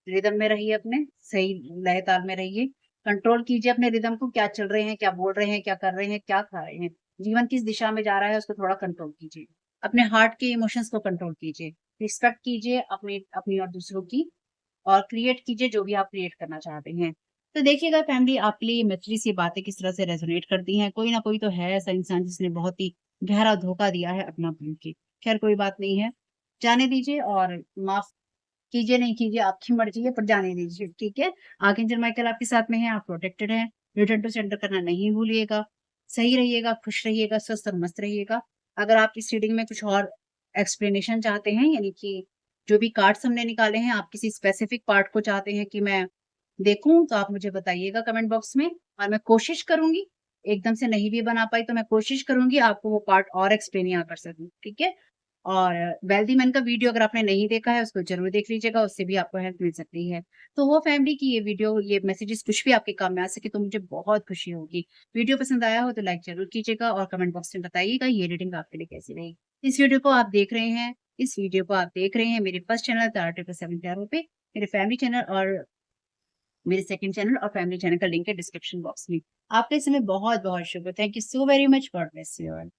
रिदम में रहिए, अपने सही लय ताल में रहिए। कंट्रोल कीजिए अपने रिदम को, क्या चल रहे हैं, क्या बोल रहे हैं, क्या कर रहे हैं, क्या खा रहे हैं। जीवन किस दिशा में जा रहा है उसको थोड़ा कंट्रोल कीजिए। अपने हार्ट के इमोशंस को कंट्रोल कीजिए। रिस्पेक्ट कीजिए अपनी अपनी और दूसरों की, और क्रिएट कीजिए जो भी आप क्रिएट करना चाहते हैं। तो देखिएगा फैमिली, आपके लिए मैथिली सी बातें किस तरह से रेजोनेट करती हैं। कोई ना कोई तो है ऐसा इंसान जिसने बहुत ही गहरा धोखा दिया है अपना बन के। खैर कोई बात नहीं है, जाने दीजिए और माफ कीजिए नहीं कीजिए आपकी मर्जी है, पर जाने दीजिए। ठीक है। आर्कएंजल माइकल आपके साथ में है, आप प्रोटेक्टेड हैं। रिटर्न टू सेंटर करना नहीं भूलिएगा। सही रहिएगा, खुश रहिएगा, स्वस्थ और मस्त रहिएगा। अगर आप इस रीडिंग में कुछ और एक्सप्लेनेशन चाहते हैं, यानी कि जो भी कार्ड्स हमने निकाले हैं, आप किसी स्पेसिफिक पार्ट को चाहते हैं कि मैं देखूं, तो आप मुझे बताइएगा कमेंट बॉक्स में, और मैं कोशिश करूंगी। एकदम से नहीं भी बना पाई तो मैं कोशिश करूंगी आपको वो पार्ट और एक्सप्लेन यहाँ कर सकूं। ठीक है। और वेल्दी मैन का वीडियो अगर आपने नहीं देखा है, उसको जरूर देख लीजिएगा, उससे भी आपको हेल्प मिल सकती है। तो वो फैमिली की ये वीडियो, ये मैसेजेस कुछ भी आपके काम में आ सके तो मुझे बहुत खुशी होगी। वीडियो पसंद आया हो तो लाइक जरूर कीजिएगा और कमेंट बॉक्स में बताइएगा ये रीडिंग आपके लिए कैसी रही। इस वीडियो को आप देख रहे हैं, इस वीडियो को आप देख रहे हैं मेरे फर्स्ट चैनल तारा 777 प्यारों पे, मेरे फैमिली चैनल और मेरे सेकंड चैनल और फैमिली चैनल का लिंक है डिस्क्रिप्शन बॉक्स में। आपका इस समय बहुत बहुत शुक्रिया। Thank you so very much. God bless you all.